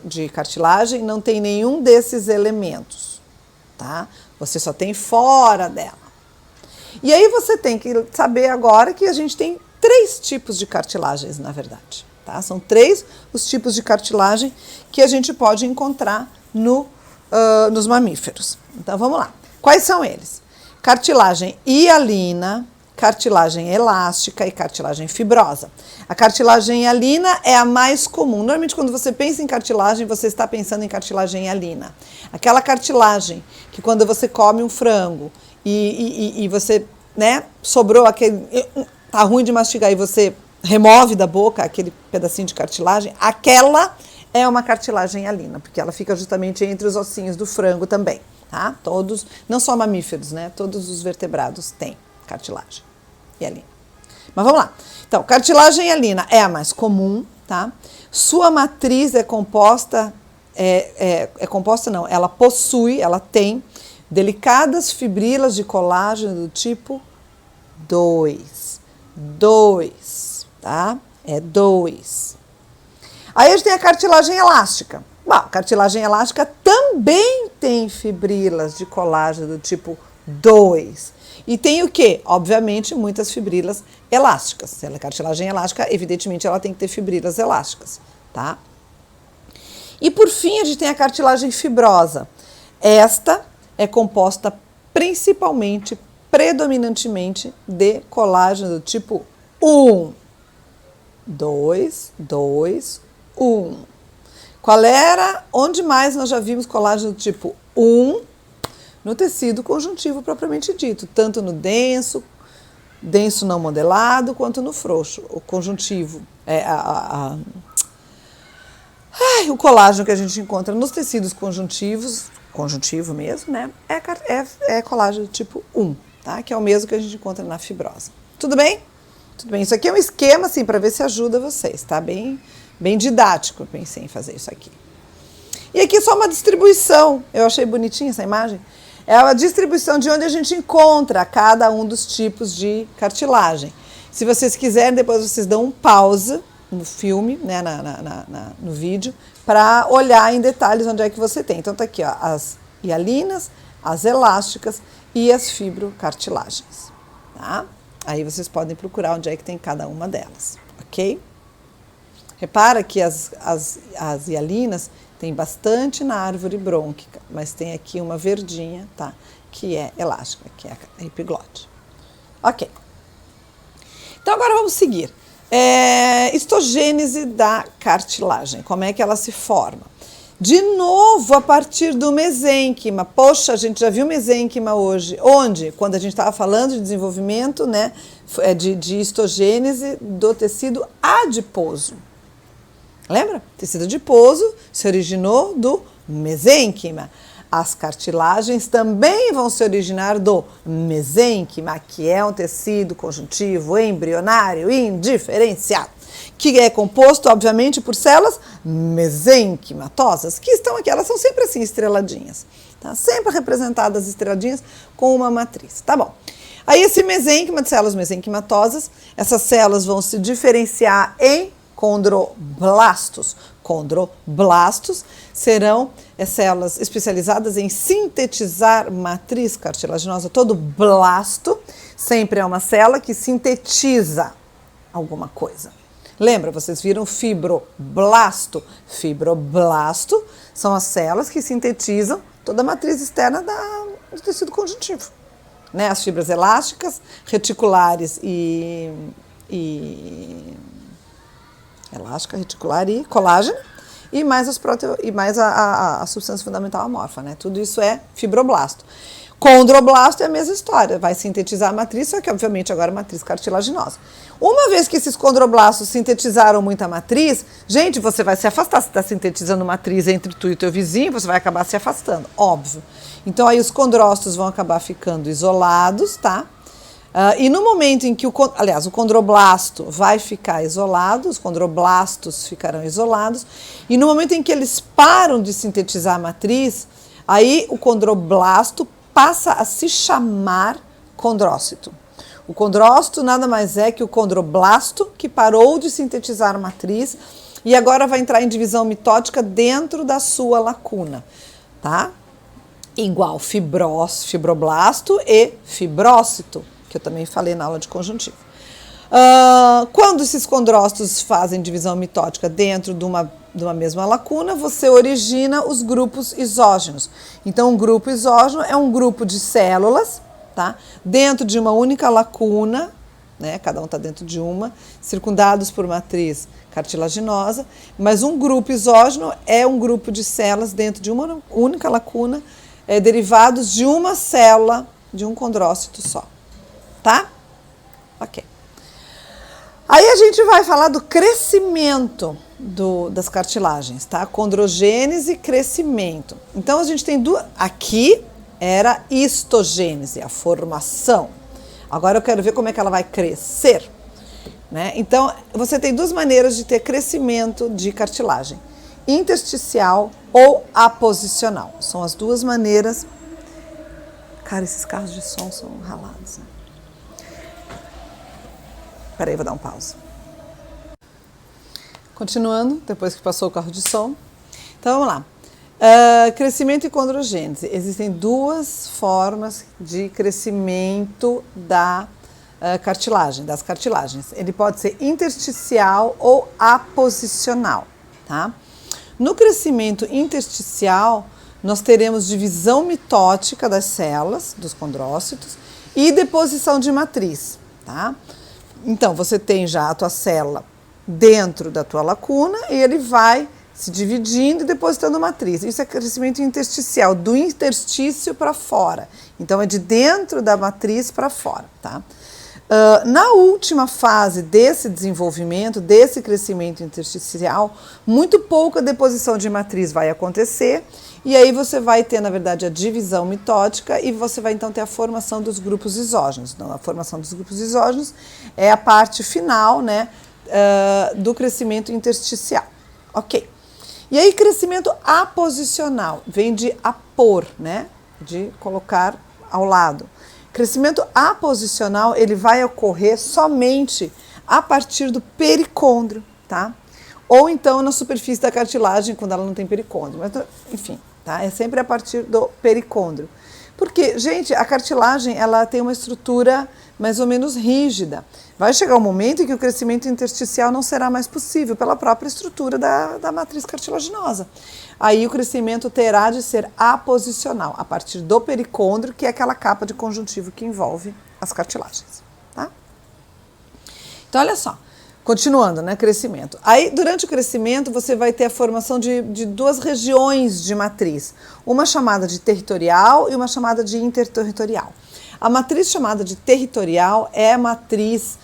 de cartilagem não tem nenhum desses elementos, tá? Você só tem fora dela. E aí você tem que saber agora que a gente tem 3 tipos de cartilagens, na verdade, tá? São 3 os tipos de cartilagem que a gente pode encontrar nos mamíferos. Então vamos lá. Quais são eles? Cartilagem hialina, cartilagem elástica e cartilagem fibrosa. A cartilagem hialina é a mais comum. Normalmente quando você pensa em cartilagem, você está pensando em cartilagem hialina. Aquela cartilagem que quando você come um frango e você, né, sobrou aquele, tá ruim de mastigar e você remove da boca aquele pedacinho de cartilagem, aquela é uma cartilagem hialina, porque ela fica justamente entre os ossinhos do frango também, tá? Todos, não só mamíferos, né? Todos os vertebrados têm cartilagem hialina. Mas vamos lá. Então, cartilagem hialina é a mais comum, tá? Sua matriz é composta, ela possui, ela tem delicadas fibrilas de colágeno do tipo 2, tá? É 2. Aí a gente tem a cartilagem elástica. Bom, a cartilagem elástica também tem fibrilas de colágeno do tipo 2. E tem o quê? Obviamente, muitas fibrilas elásticas. Se ela é cartilagem elástica, evidentemente ela tem que ter fibrilas elásticas, tá? E por fim, a gente tem a cartilagem fibrosa. Esta é composta principalmente, predominantemente, de colágeno do tipo 1. 2, 1. Qual era? Onde mais nós já vimos colágeno do tipo 1? No tecido conjuntivo propriamente dito, tanto no denso não modelado, quanto no frouxo. O conjuntivo, o colágeno que a gente encontra nos tecidos conjuntivos, conjuntivo mesmo, né? É colágeno do tipo 1, tá? Que é o mesmo que a gente encontra na fibrosa. Tudo bem? Tudo bem. Isso aqui é um esquema, assim, para ver se ajuda vocês, tá? Bem didático, eu pensei em fazer isso aqui. E aqui só uma distribuição, eu achei bonitinha essa imagem. É a distribuição de onde a gente encontra cada um dos tipos de cartilagem. Se vocês quiserem, depois vocês dão um pause no filme, né, no vídeo, para olhar em detalhes onde é que você tem. Então tá aqui, ó, as hialinas, as elásticas e as fibrocartilagens, tá? Aí vocês podem procurar onde é que tem cada uma delas, ok? Repara que as hialinas tem bastante na árvore brônquica, mas tem aqui uma verdinha, tá? Que é elástica, que é a epiglote. Ok. Então agora vamos seguir. Histogênese da cartilagem, como é que ela se forma? De novo, a partir do mesênquima. Poxa, a gente já viu mesênquima hoje. Onde? Quando a gente estava falando de desenvolvimento, né, de histogênese do tecido adiposo. Lembra? O tecido adiposo se originou do mesênquima. As cartilagens também vão se originar do mesênquima, que é um tecido conjuntivo embrionário indiferenciado, que é composto, obviamente, por células mesênquimatosas, que estão aqui, elas são sempre assim, estreladinhas, tá? Sempre representadas estreladinhas com uma matriz, tá bom? Aí esse mesênquima de células mesênquimatosas, essas células vão se diferenciar em condroblastos. Condroblastos serão células especializadas em sintetizar matriz cartilaginosa. Todo blasto sempre é uma célula que sintetiza alguma coisa. Lembra, vocês viram fibroblasto? Fibroblasto são as células que sintetizam toda a matriz externa do tecido conjuntivo, né? As fibras elásticas, reticulares elástica, reticular e colágeno, e mais a substância fundamental amorfa, né? Tudo isso é fibroblasto. Condroblasto é a mesma história, vai sintetizar a matriz, só que obviamente agora a matriz cartilaginosa. Uma vez que esses condroblastos sintetizaram muita matriz, gente, você vai se afastar. Se está sintetizando matriz entre tu e teu vizinho, você vai acabar se afastando, óbvio. Então aí os condrócitos vão acabar ficando isolados, tá? E no momento em que o condroblasto vai ficar isolado, os condroblastos ficarão isolados, e no momento em que eles param de sintetizar a matriz, aí o condroblasto passa a se chamar condrócito. O condrócito nada mais é que o condroblasto que parou de sintetizar a matriz e agora vai entrar em divisão mitótica dentro da sua lacuna, tá? Igual fibroblasto e fibrócito, que eu também falei na aula de conjuntivo. Quando esses condrócitos fazem divisão mitótica dentro de uma mesma lacuna, você origina os grupos isógenos. Então, um grupo isógeno é um grupo de células, tá? Dentro de uma única lacuna, né? Cada um está dentro de uma, circundados por matriz cartilaginosa, mas um grupo isógeno é um grupo de células dentro de uma única lacuna, derivados de uma célula de um condrócito só, tá? Ok. Aí a gente vai falar do crescimento das cartilagens, tá? Condrogênese e crescimento. Então a gente tem duas. Aqui era histogênese, a formação. Agora eu quero ver como é que ela vai crescer, né? Então você tem duas maneiras de ter crescimento de cartilagem: intersticial ou aposicional. São as duas maneiras. Cara, esses carros de som são ralados, né? Peraí, vou dar um pause. Continuando, depois que passou o carro de som. Então, vamos lá. Crescimento e condrogênese. Existem duas formas de crescimento das cartilagens. Ele pode ser intersticial ou aposicional, tá? No crescimento intersticial, nós teremos divisão mitótica das células, dos condrócitos, e deposição de matriz, tá? Então, você tem já a tua célula dentro da tua lacuna e ele vai se dividindo e depositando matriz. Isso é crescimento intersticial, do interstício para fora. Então, é de dentro da matriz para fora, tá? Na última fase desse desenvolvimento, desse crescimento intersticial, muito pouca deposição de matriz vai acontecer e aí você vai ter, na verdade, a divisão mitótica e você vai então ter a formação dos grupos isógenos. Então, a formação dos grupos isógenos é a parte final, né, do crescimento intersticial. Ok. E aí, crescimento aposicional, vem de apor, né, de colocar ao lado. Crescimento aposicional, ele vai ocorrer somente a partir do pericôndrio, tá? Ou então na superfície da cartilagem, quando ela não tem pericôndrio. Mas, enfim, tá? É sempre a partir do pericôndrio. Porque, gente, a cartilagem, ela tem uma estrutura mais ou menos rígida. Vai chegar um momento em que o crescimento intersticial não será mais possível pela própria estrutura da matriz cartilaginosa. Aí o crescimento terá de ser aposicional, a partir do pericôndrio, que é aquela capa de conjuntivo que envolve as cartilagens, tá? Então, olha só, continuando, né, crescimento. Aí, durante o crescimento, você vai ter a formação de duas regiões de matriz, uma chamada de territorial e uma chamada de interterritorial. A matriz chamada de territorial é a matriz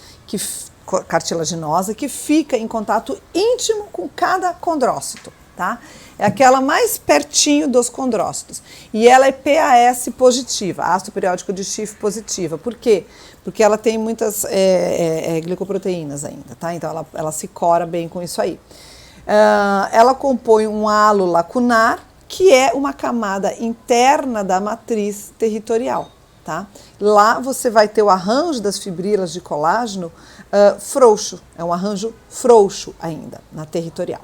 cartilaginosa que fica em contato íntimo com cada condrócito, tá? É aquela mais pertinho dos condrócitos. E ela é PAS positiva, ácido periódico de Schiff positiva. Por quê? Porque ela tem muitas glicoproteínas ainda, tá? Então ela se cora bem com isso aí. Ela compõe um halo lacunar, que é uma camada interna da matriz territorial, tá? Lá você vai ter o arranjo das fibrilas de colágeno frouxo, é um arranjo frouxo ainda, na territorial.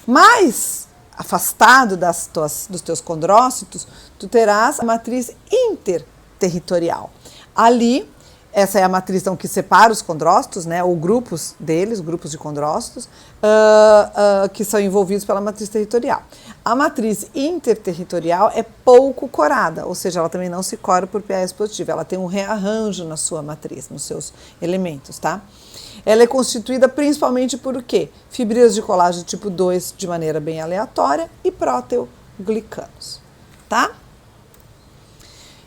Mas, afastado dos teus condrócitos, tu terás a matriz interterritorial. Ali, essa é a matriz então, que separa os condrócitos, né, ou grupos deles, grupos de condrócitos, que são envolvidos pela matriz territorial. A matriz interterritorial é pouco corada, ou seja, ela também não se cora por PAS positivo, ela tem um rearranjo na sua matriz, nos seus elementos, tá? Ela é constituída principalmente por o quê? Fibrilas de colágeno tipo 2 de maneira bem aleatória e proteoglicanos, tá?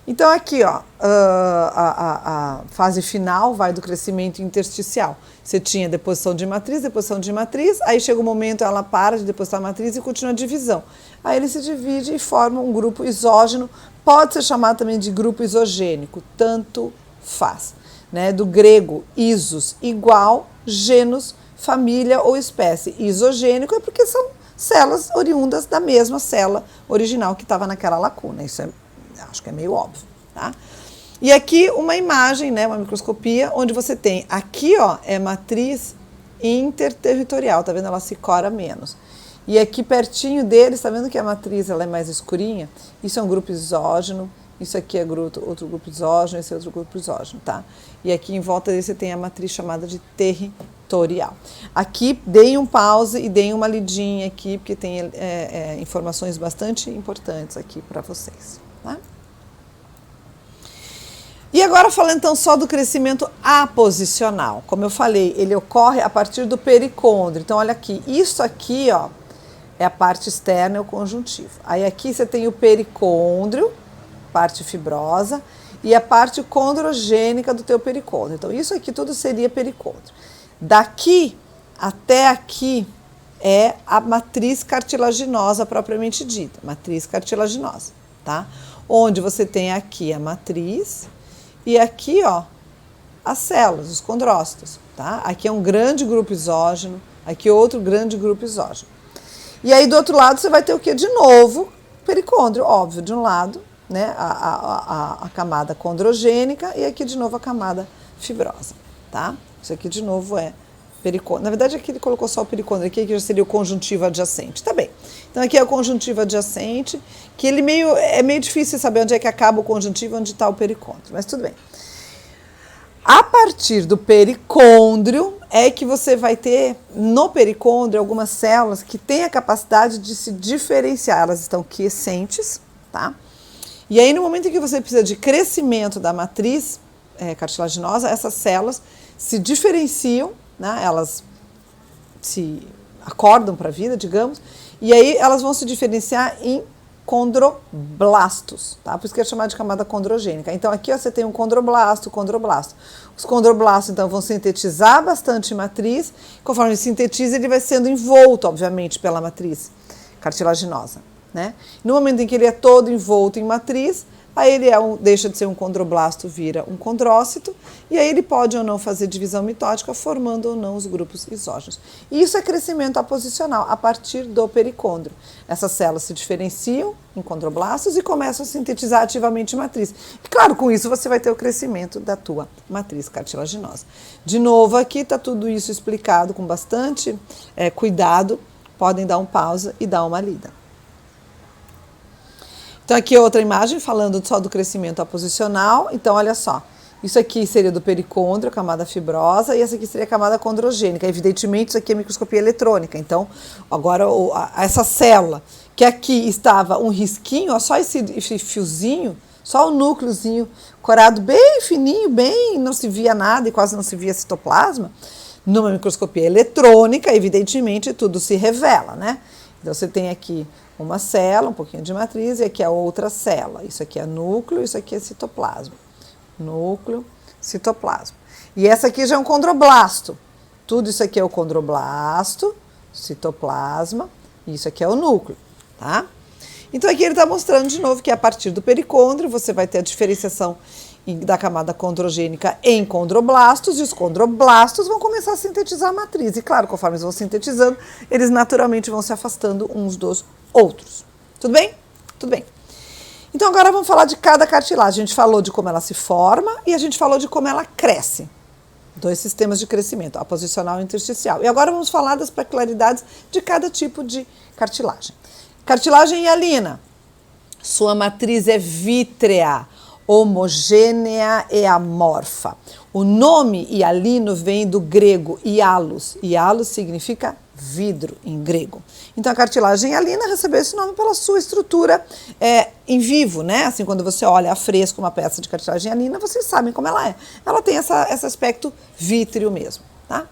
Então aqui, ó, a fase final vai do crescimento intersticial. Você tinha deposição de matriz, aí chega um momento ela para de depositar a matriz e continua a divisão. Aí ele se divide e forma um grupo isógeno, pode ser chamado também de grupo isogênico, tanto faz. né, do grego isos, igual, genus, família ou espécie. Isogênico é porque são células oriundas da mesma célula original que estava naquela lacuna. Isso acho que é meio óbvio, tá? E aqui uma imagem, né, uma microscopia, onde você tem aqui, ó, é matriz interterritorial, tá vendo? Ela se cora menos. E aqui pertinho deles, tá vendo que a matriz ela é mais escurinha? Isso é um grupo isógeno, isso aqui é outro grupo isógeno, esse é outro grupo isógeno, tá? E aqui em volta dele você tem a matriz chamada de territorial. Aqui, deem um pause e deem uma lidinha aqui, porque tem informações bastante importantes aqui para vocês, tá? E agora falando então só do crescimento aposicional. Como eu falei, ele ocorre a partir do pericôndrio. Então olha aqui, isso aqui, ó, é a parte externa, é o conjuntivo. Aí aqui você tem o pericôndrio, parte fibrosa, e a parte condrogênica do teu pericôndrio. Então isso aqui tudo seria pericôndrio. Daqui até aqui é a matriz cartilaginosa propriamente dita, matriz cartilaginosa, tá? Onde você tem aqui a matriz e aqui, ó, as células, os condrócitos, tá? Aqui é um grande grupo isógeno, aqui outro grande grupo isógeno. E aí do outro lado você vai ter o que? De novo, pericôndrio, óbvio, de um lado, né, a camada condrogênica e aqui de novo a camada fibrosa, tá? Isso aqui de novo é pericôndrio. Na verdade aqui ele colocou só o pericôndrio, aqui já seria o conjuntivo adjacente, tá bem. Então aqui é o conjuntivo adjacente, que ele é meio difícil saber onde é que acaba o conjuntivo e onde está o pericôndrio, mas tudo bem. A partir do pericôndrio é que você vai ter no pericôndrio algumas células que têm a capacidade de se diferenciar, elas estão quiescentes, tá? E aí no momento em que você precisa de crescimento da matriz cartilaginosa, essas células se diferenciam, né? Elas se acordam para a vida, digamos, e aí elas vão se diferenciar em condroblastos, tá? Por isso que é chamado de camada condrogênica. Então aqui ó, você tem um condroblasto. Os condroblastos então vão sintetizar bastante matriz, conforme ele sintetiza ele vai sendo envolto, obviamente, pela matriz cartilaginosa, né? No momento em que ele é todo envolto em matriz, aí ele deixa de ser um condroblasto, vira um condrócito, e aí ele pode ou não fazer divisão mitótica, formando ou não os grupos isógenos. E isso é crescimento aposicional, a partir do pericôndrio. Essas células se diferenciam em condroblastos e começam a sintetizar ativamente matriz. E claro, com isso você vai ter o crescimento da tua matriz cartilaginosa. De novo, aqui está tudo isso explicado com bastante cuidado. Podem dar um pausa e dar uma lida. Então aqui é outra imagem falando só do crescimento aposicional. Então olha só, isso aqui seria do pericôndrio, a camada fibrosa, e essa aqui seria a camada condrogênica. Evidentemente isso aqui é microscopia eletrônica. Então agora essa célula, que aqui estava um risquinho, ó, só esse fiozinho, só o núcleozinho corado bem fininho, bem, não se via nada e quase não se via citoplasma. Numa microscopia eletrônica, evidentemente tudo se revela, né? Então você tem aqui uma célula, um pouquinho de matriz, e aqui a outra célula. Isso aqui é núcleo, isso aqui é citoplasma. Núcleo, citoplasma. E essa aqui já é um condroblasto. Tudo isso aqui é o condroblasto, citoplasma, e isso aqui é o núcleo, tá? Então aqui ele está mostrando de novo que a partir do pericôndrio você vai ter a diferenciação da camada condrogênica em condroblastos, e os condroblastos vão começar a sintetizar a matriz. E claro, conforme eles vão sintetizando, eles naturalmente vão se afastando uns dos outros. Tudo bem? Tudo bem. Então agora vamos falar de cada cartilagem. A gente falou de como ela se forma e a gente falou de como ela cresce. Dois sistemas de crescimento, aposicional e intersticial. E agora vamos falar das peculiaridades de cada tipo de cartilagem. Cartilagem hialina. Sua matriz é vítrea, homogênea e amorfa. O nome hialino vem do grego hialos. Hialos significa vidro em grego. Então a cartilagem hialina recebeu esse nome pela sua estrutura em vivo, né? Assim, quando você olha a fresco uma peça de cartilagem hialina, vocês sabem como ela é. Ela tem esse aspecto vítreo mesmo, tá?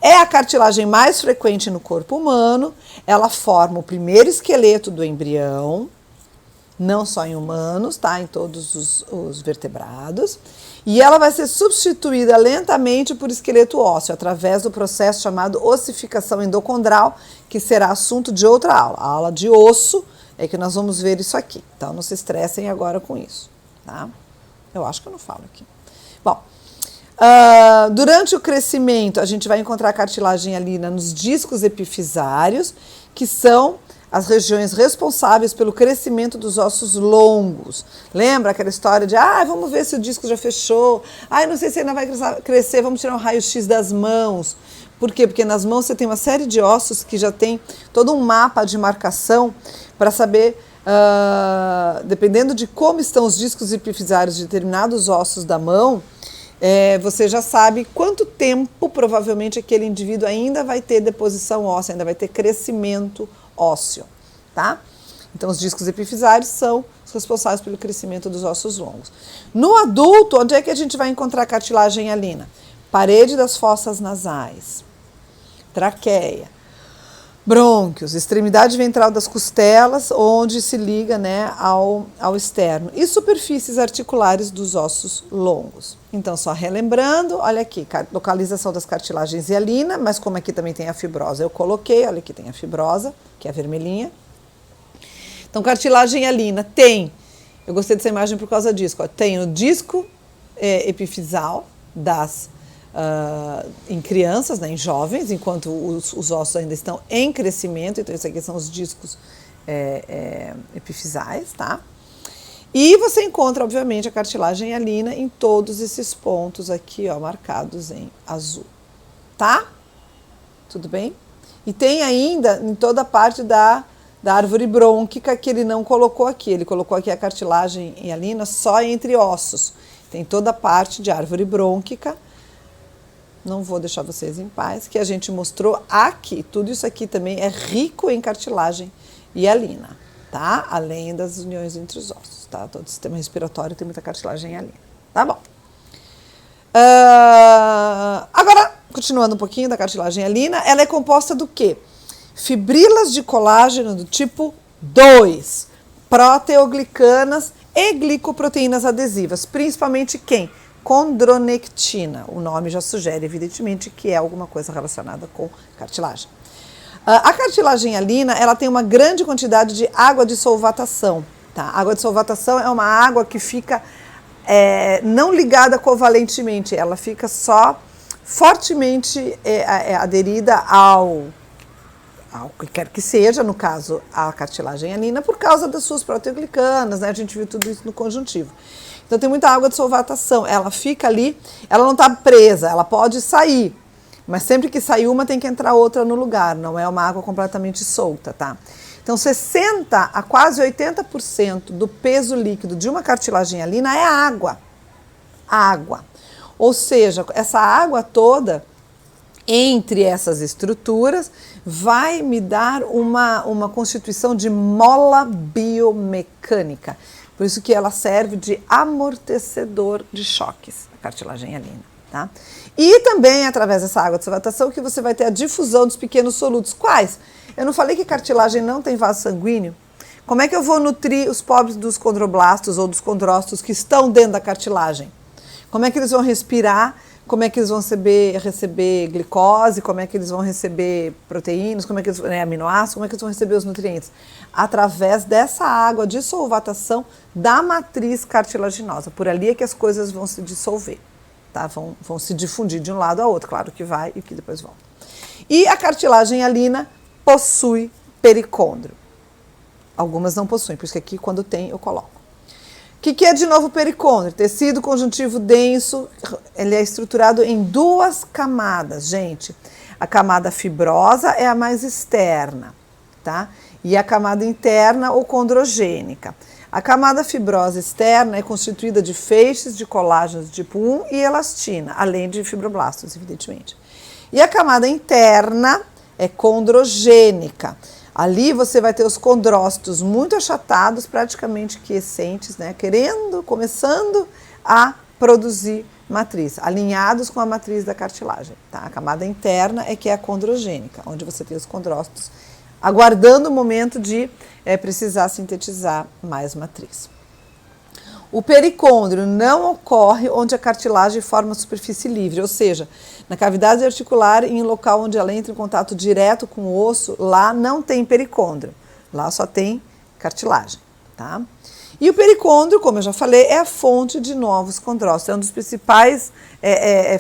É a cartilagem mais frequente no corpo humano. Ela forma o primeiro esqueleto do embrião, não só em humanos, tá? Em todos os vertebrados. E ela vai ser substituída lentamente por esqueleto ósseo, através do processo chamado ossificação endocondral, que será assunto de outra aula. A aula de osso é que nós vamos ver isso aqui. Então, não se estressem agora com isso, tá? Eu acho que eu não falo aqui. Bom, Durante o crescimento, a gente vai encontrar a cartilagem hialina nos discos epifisários, que são as regiões responsáveis pelo crescimento dos ossos longos. Lembra aquela história de, vamos ver se o disco já fechou, não sei se ainda vai crescer, vamos tirar um raio-x das mãos. Por quê? Porque nas mãos você tem uma série de ossos que já tem todo um mapa de marcação para saber, dependendo de como estão os discos epifisários de determinados ossos da mão, você já sabe quanto tempo provavelmente aquele indivíduo ainda vai ter deposição óssea, ainda vai ter crescimento ósseo, tá? Então os discos epifisários são os responsáveis pelo crescimento dos ossos longos. No adulto, onde é que a gente vai encontrar a cartilagem hialina? Parede das fossas nasais, traqueia, brônquios, extremidade ventral das costelas, onde se liga, né, ao externo, e superfícies articulares dos ossos longos. Então, só relembrando, olha aqui, localização das cartilagens hialina, mas como aqui também tem a fibrosa, eu coloquei, olha aqui tem a fibrosa, que é a vermelhinha. Então, cartilagem hialina tem, eu gostei dessa imagem por causa disso, tem o disco epifisal em crianças, né, em jovens, enquanto os ossos ainda estão em crescimento, então isso aqui são os discos epifisais, tá? E você encontra, obviamente, a cartilagem hialina em todos esses pontos aqui, ó, marcados em azul, tá? Tudo bem? E tem ainda em toda a parte da árvore brônquica que ele não colocou aqui, ele colocou aqui a cartilagem hialina só entre ossos. Tem toda a parte de árvore brônquica, não vou deixar vocês em paz, que a gente mostrou aqui. Tudo isso aqui também é rico em cartilagem hialina, tá? Além das uniões entre os ossos, tá? Todo o sistema respiratório tem muita cartilagem hialina, tá bom? Agora, continuando um pouquinho da cartilagem hialina, ela é composta do quê? Fibrilas de colágeno do tipo 2, proteoglicanas e glicoproteínas adesivas, principalmente quem? Condronectina, o nome já sugere evidentemente que é alguma coisa relacionada com cartilagem. A cartilagem hialina, ela tem uma grande quantidade de água de solvatação, tá? Água de solvatação é uma água que fica não ligada covalentemente, ela fica só fortemente aderida ao que quer que seja, no caso a cartilagem hialina, por causa das suas proteoglicanas, né? A gente viu tudo isso no conjuntivo. Então tem muita água de solvatação, ela fica ali, ela não está presa, ela pode sair, mas sempre que sair uma tem que entrar outra no lugar, não é uma água completamente solta, tá? Então 60% a quase 80% do peso líquido de uma cartilagem hialina é água. Água. Ou seja, essa água toda entre essas estruturas vai me dar uma constituição de mola biomecânica. Por isso que ela serve de amortecedor de choques, a cartilagem hialina, tá? E também, através dessa água de solvatação, que você vai ter a difusão dos pequenos solutos. Quais? Eu não falei que cartilagem não tem vaso sanguíneo? Como é que eu vou nutrir os pobres dos condroblastos ou dos condrócitos que estão dentro da cartilagem? Como é que eles vão respirar? Como é que eles vão receber glicose? Como é que eles vão receber proteínas? Como é que eles, aminoácidos? Como é que eles vão receber os nutrientes? Através dessa água de solvatação da matriz cartilaginosa. Por ali é que as coisas vão se dissolver, tá? Vão se difundir de um lado ao outro. Claro que vai e que depois volta. E a cartilagem hialina possui pericôndrio. Algumas não possuem, por isso que aqui quando tem eu coloco. O que é de novo o pericôndrio? Tecido conjuntivo denso, ele é estruturado em duas camadas, gente. A camada fibrosa é a mais externa, tá? E a camada interna ou condrogênica. A camada fibrosa externa é constituída de feixes de colágeno tipo 1 e elastina, além de fibroblastos, evidentemente. E a camada interna é condrogênica. Ali você vai ter os condrócitos muito achatados, praticamente quiescentes, né? Começando a produzir matriz, alinhados com a matriz da cartilagem, tá? A camada interna é que é a condrogênica, onde você tem os condrócitos aguardando o momento de precisar sintetizar mais matriz. O pericôndrio não ocorre onde a cartilagem forma superfície livre, ou seja, na cavidade articular, em local onde ela entra em contato direto com o osso, lá não tem pericôndrio, lá só tem cartilagem, tá? E o pericôndrio, como eu já falei, é a fonte de novos condrócitos. É uma das principais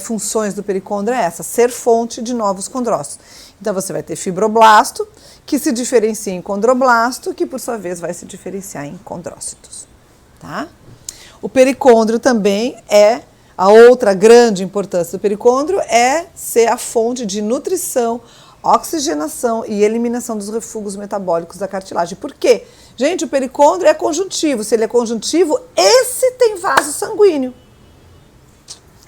funções do pericôndrio é essa, ser fonte de novos condrócitos. Então você vai ter fibroblasto, que se diferencia em condroblasto, que por sua vez vai se diferenciar em condrócitos. Tá? O pericôndrio também a outra grande importância do pericôndrio é ser a fonte de nutrição, oxigenação e eliminação dos refugos metabólicos da cartilagem. Por quê? Gente, o pericôndrio é conjuntivo. Se ele é conjuntivo, esse tem vaso sanguíneo.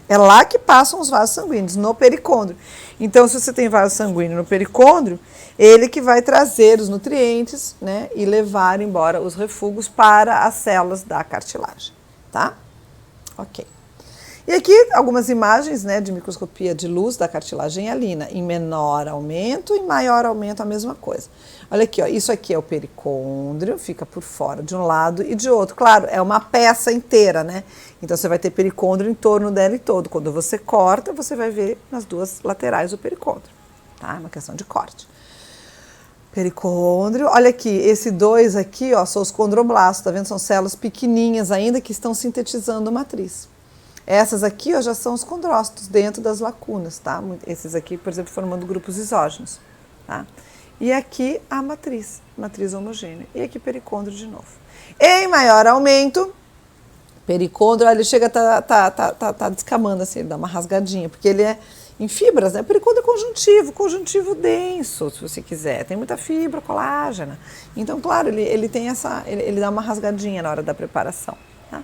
É lá que passam os vasos sanguíneos, no pericôndrio. Então, se você tem vaso sanguíneo no pericôndrio, ele que vai trazer os nutrientes, né, e levar embora os refugos para as células da cartilagem, tá? Ok. E aqui algumas imagens, né, de microscopia de luz da cartilagem hialina, em menor aumento e maior aumento a mesma coisa. Olha aqui, ó, isso aqui é o pericôndrio, fica por fora de um lado e de outro. Claro, é uma peça inteira, né? Então você vai ter pericôndrio em torno dela e todo. Quando você corta, você vai ver nas duas laterais o pericôndrio, tá? É uma questão de corte. Pericôndrio, olha aqui, esse dois aqui, ó, são os condroblastos, tá vendo? São células pequenininhas ainda que estão sintetizando matriz. Essas aqui, ó, já são os condrócitos dentro das lacunas, tá? Esses aqui, por exemplo, formando grupos isógenos, tá? E aqui a matriz homogênea. E aqui pericôndrio de novo. Em maior aumento, pericôndrio, ele chega a tá descamando assim, ele dá uma rasgadinha, porque ele é em fibras, né? O pericôndrio é conjuntivo denso, se você quiser. Tem muita fibra, colágena. Então, claro, ele tem ele dá uma rasgadinha na hora da preparação, tá?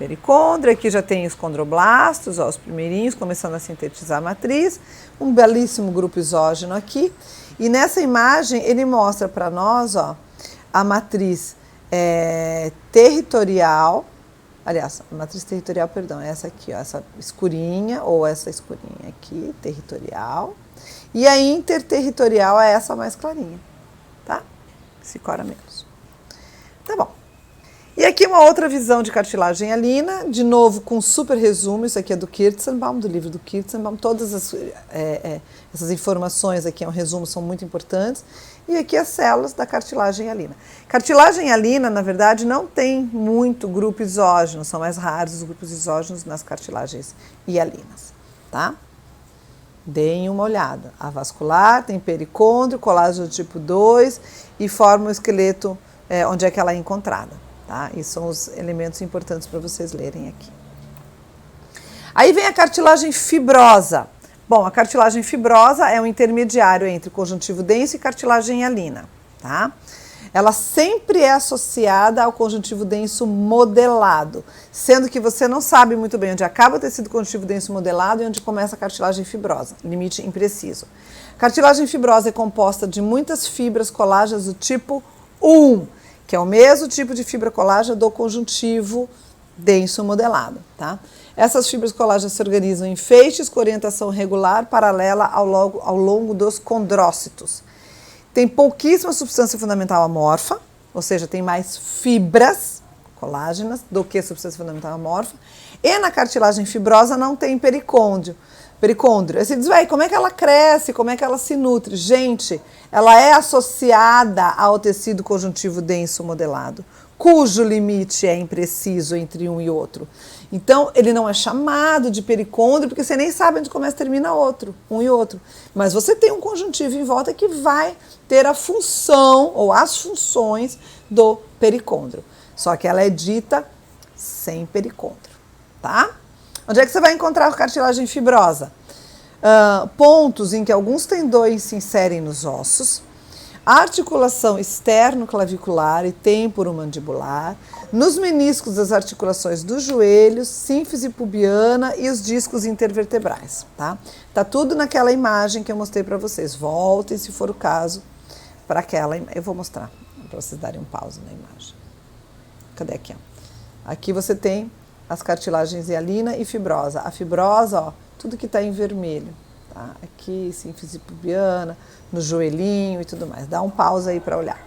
Pericôndrio, aqui já tem os condroblastos, ó, os primeirinhos começando a sintetizar a matriz, um belíssimo grupo isógeno aqui. E nessa imagem ele mostra para nós, ó, a matriz territorial, aliás, a matriz territorial, perdão, é essa aqui, ó, essa escurinha, ou essa escurinha aqui, territorial, e a interterritorial é essa mais clarinha, tá? Se cora menos. Tá bom. E aqui uma outra visão de cartilagem hialina, de novo com super resumo, isso aqui é do Kirzenbaum, do livro do Kirzenbaum, todas essas informações aqui, é um resumo, são muito importantes, e aqui as células da cartilagem hialina. Cartilagem hialina, na verdade, não tem muito grupo isógeno, são mais raros os grupos isógenos nas cartilagens hialinas, tá? Deem uma olhada. A vascular tem pericôndrio, colágeno tipo 2 e forma o esqueleto onde é que ela é encontrada. Tá? E são os elementos importantes para vocês lerem aqui. Aí vem a cartilagem fibrosa. Bom, a cartilagem fibrosa é um intermediário entre conjuntivo denso e cartilagem hialina. Tá? Ela sempre é associada ao conjuntivo denso modelado, sendo que você não sabe muito bem onde acaba o tecido conjuntivo denso modelado e onde começa a cartilagem fibrosa. Limite impreciso. Cartilagem fibrosa é composta de muitas fibras colágenas do tipo 1, que é o mesmo tipo de fibra colágena do conjuntivo denso modelado, tá? Essas fibras colágenas se organizam em feixes com orientação regular paralela ao longo dos condrócitos. Tem pouquíssima substância fundamental amorfa, ou seja, tem mais fibras colágenas do que substância fundamental amorfa, e na cartilagem fibrosa não tem pericôndrio. Aí você diz, como é que ela cresce, como é que ela se nutre? Gente, ela é associada ao tecido conjuntivo denso modelado, cujo limite é impreciso entre um e outro. Então, ele não é chamado de pericôndrio, porque você nem sabe onde começa e termina outro, um e outro. Mas você tem um conjuntivo em volta que vai ter a função, ou as funções, do pericôndrio. Só que ela é dita sem pericôndrio, tá? Onde é que você vai encontrar a cartilagem fibrosa? Pontos em que alguns tendões se inserem nos ossos, a articulação externo-clavicular e temporomandibular, nos meniscos das articulações dos joelhos, sínfise pubiana e os discos intervertebrais, tá? Tá tudo naquela imagem que eu mostrei para vocês. Voltem, se for o caso, para aquela imagem. Eu vou mostrar, para vocês darem um pause na imagem. Cadê aqui? Aqui você tem as cartilagens hialina e fibrosa. A fibrosa, ó, tudo que está em vermelho, tá? Aqui, sínfise pubiana, no joelhinho e tudo mais. Dá um pause aí para olhar.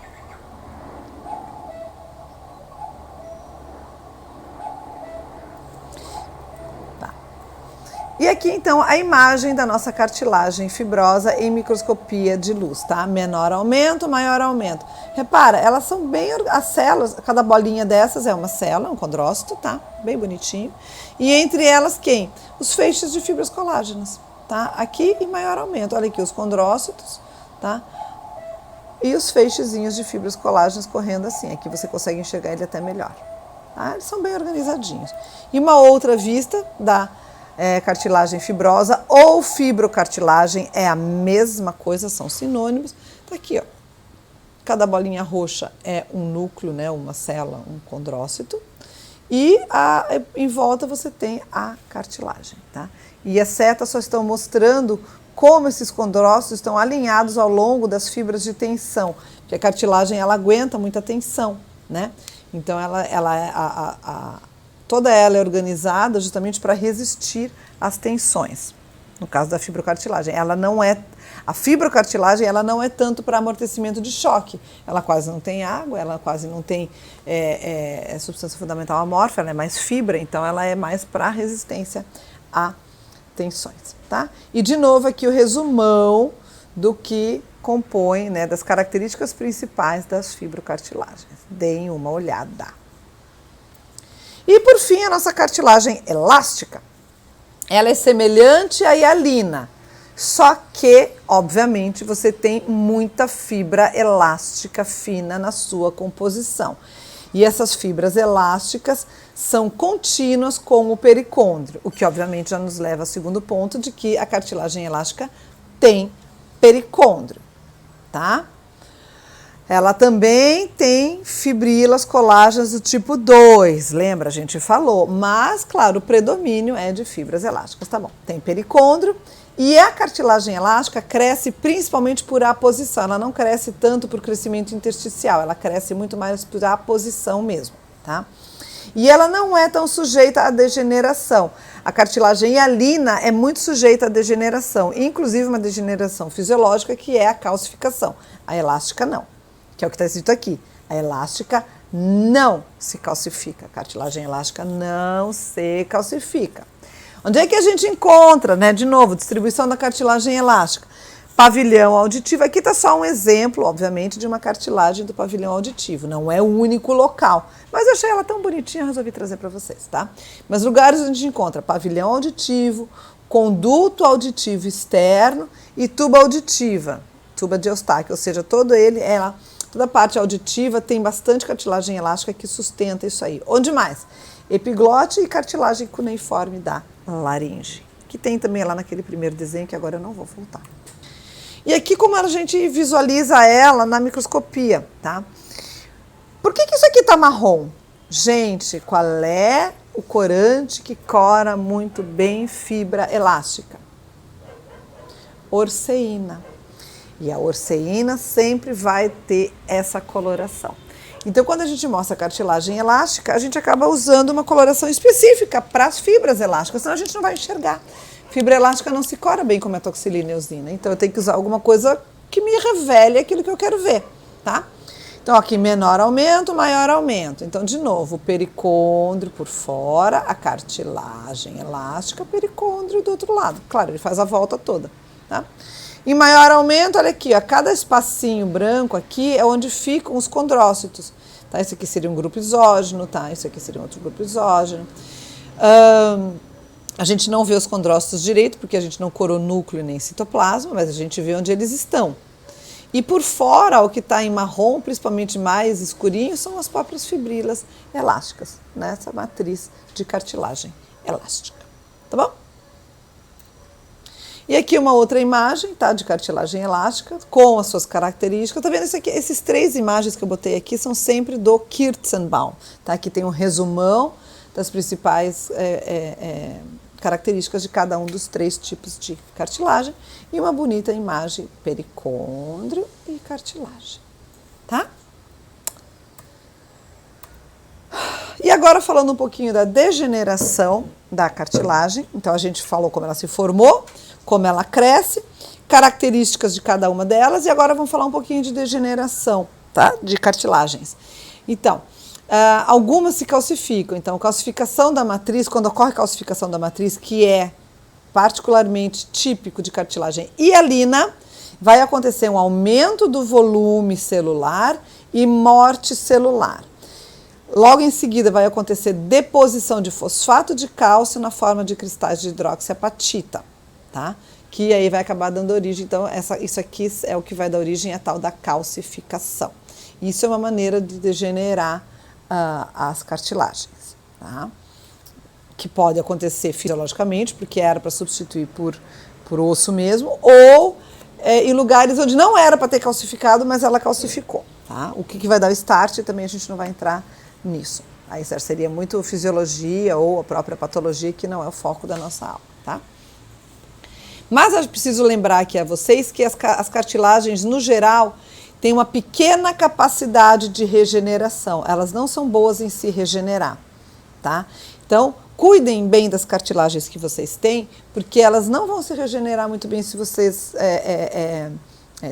Tá. E aqui, então, a imagem da nossa cartilagem fibrosa em microscopia de luz, tá? Menor aumento, maior aumento. Repara, elas são bem... As células, cada bolinha dessas é uma célula, um condrócito, tá? Bem bonitinho. E entre elas, quem? Os feixes de fibras colágenas, tá? Aqui em maior aumento. Olha aqui os condrócitos, tá? E os feixezinhos de fibras colágenas correndo assim. Aqui você consegue enxergar ele até melhor. Tá? Eles são bem organizadinhos. E uma outra vista da cartilagem fibrosa ou fibrocartilagem é a mesma coisa, são sinônimos. Tá aqui, ó. Cada bolinha roxa é um núcleo, né, uma célula, um condrócito. E em volta você tem a cartilagem, tá? E as setas só estão mostrando como esses condrócitos estão alinhados ao longo das fibras de tensão, porque a cartilagem ela aguenta muita tensão, né? Então toda ela é organizada justamente para resistir às tensões. No caso da fibrocartilagem, a fibrocartilagem ela não é tanto para amortecimento de choque. Ela quase não tem água, ela quase não tem substância fundamental amorfa, ela é mais fibra, então ela é mais para resistência a tensões, tá? E de novo aqui o resumão do que compõe, né, das características principais das fibrocartilagens. Deem uma olhada. E por fim, a nossa cartilagem elástica. Ela é semelhante à hialina, só que, obviamente, você tem muita fibra elástica fina na sua composição. E essas fibras elásticas são contínuas com o pericôndrio, o que obviamente já nos leva ao segundo ponto de que a cartilagem elástica tem pericôndrio, tá? Ela também tem fibrilas colágenas do tipo 2, lembra? A gente falou, mas, claro, o predomínio é de fibras elásticas, tá bom? Tem pericôndrio e a cartilagem elástica cresce principalmente por aposição, ela não cresce tanto por crescimento intersticial, ela cresce muito mais por aposição mesmo, tá? E ela não é tão sujeita à degeneração. A cartilagem hialina é muito sujeita à degeneração, inclusive uma degeneração fisiológica que é a calcificação. A elástica não, que é o que está escrito aqui. A elástica não se calcifica, a cartilagem elástica não se calcifica. Onde é que a gente encontra, né? De novo, distribuição da cartilagem elástica. Pavilhão auditivo, aqui está só um exemplo, obviamente, de uma cartilagem do pavilhão auditivo, não é o único local, mas eu achei ela tão bonitinha, resolvi trazer para vocês, tá? Mas lugares onde a gente encontra pavilhão auditivo, conduto auditivo externo e tuba auditiva, tuba de Eustáquio, ou seja, toda a parte auditiva tem bastante cartilagem elástica que sustenta isso aí. Onde mais? Epiglote e cartilagem cuneiforme da laringe, que tem também lá naquele primeiro desenho que agora eu não vou voltar. E aqui como a gente visualiza ela na microscopia, tá? Por que isso aqui tá marrom? Gente, qual é o corante que cora muito bem fibra elástica? Orceína. E a orceína sempre vai ter essa coloração. Então, quando a gente mostra a cartilagem elástica, a gente acaba usando uma coloração específica para as fibras elásticas, senão a gente não vai enxergar. Fibra elástica não se cora bem com metoxilina e eosina, então eu tenho que usar alguma coisa que me revele aquilo que eu quero ver, tá? Então, aqui menor aumento, maior aumento. Então, de novo, o pericôndrio por fora, a cartilagem elástica, pericôndrio do outro lado. Claro, ele faz a volta toda, tá? Em maior aumento, olha aqui, ó, cada espacinho branco aqui é onde ficam os condrócitos, tá? Esse aqui seria um grupo exógeno, tá? Esse aqui seria um outro grupo exógeno. A gente não vê os condrócitos direito, porque a gente não corou núcleo nem citoplasma, mas a gente vê onde eles estão. E por fora, o que está em marrom, principalmente mais escurinho, são as próprias fibrilas elásticas, nessa matriz de cartilagem elástica. Tá bom? E aqui uma outra imagem, tá, de cartilagem elástica, com as suas características. Tá vendo isso aqui? Essas três imagens que eu botei aqui são sempre do Kirzenbaum, tá? Aqui tem um resumão das principais características de cada um dos três tipos de cartilagem e uma bonita imagem pericôndrio e cartilagem, tá? E agora falando um pouquinho da degeneração da cartilagem, então a gente falou como ela se formou, como ela cresce, características de cada uma delas e agora vamos falar um pouquinho de degeneração, tá? De cartilagens. Então, algumas se calcificam, então calcificação da matriz, quando ocorre calcificação da matriz, que é particularmente típico de cartilagem hialina, vai acontecer um aumento do volume celular e morte celular. Logo em seguida vai acontecer deposição de fosfato de cálcio na forma de cristais de hidroxiapatita, tá? Que aí vai acabar dando origem, então isso aqui é o que vai dar origem à tal da calcificação. Isso é uma maneira de degenerar as cartilagens, tá? Que pode acontecer fisiologicamente, porque era para substituir por osso mesmo, ou em lugares onde não era para ter calcificado, mas ela calcificou, tá? O que vai dar o start também a gente não vai entrar nisso. Aí seria muito fisiologia ou a própria patologia, que não é o foco da nossa aula, tá? Mas eu preciso lembrar aqui a vocês que as cartilagens, no geral, têm uma pequena capacidade de regeneração. Elas não são boas em se regenerar, tá? Então, cuidem bem das cartilagens que vocês têm, porque elas não vão se regenerar muito bem se vocês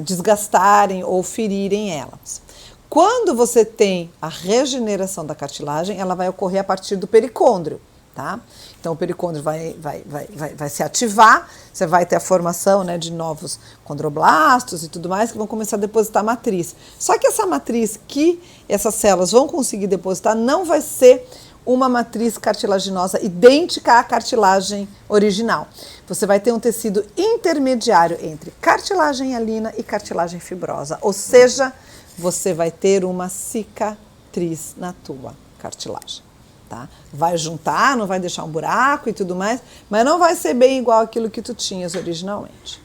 desgastarem ou ferirem elas. Quando você tem a regeneração da cartilagem, ela vai ocorrer a partir do pericôndrio, tá? Então, o pericôndrio vai se ativar, você vai ter a formação, né, de novos condroblastos e tudo mais, que vão começar a depositar matriz. Só que essa matriz que essas células vão conseguir depositar não vai ser uma matriz cartilaginosa idêntica à cartilagem original. Você vai ter um tecido intermediário entre cartilagem hialina e cartilagem fibrosa, ou seja, você vai ter uma cicatriz na tua cartilagem, tá? Vai juntar, não vai deixar um buraco e tudo mais, mas não vai ser bem igual àquilo que tu tinhas originalmente,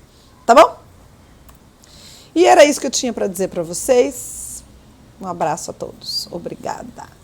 tá bom? E era isso que eu tinha para dizer para vocês. Um abraço a todos. Obrigada.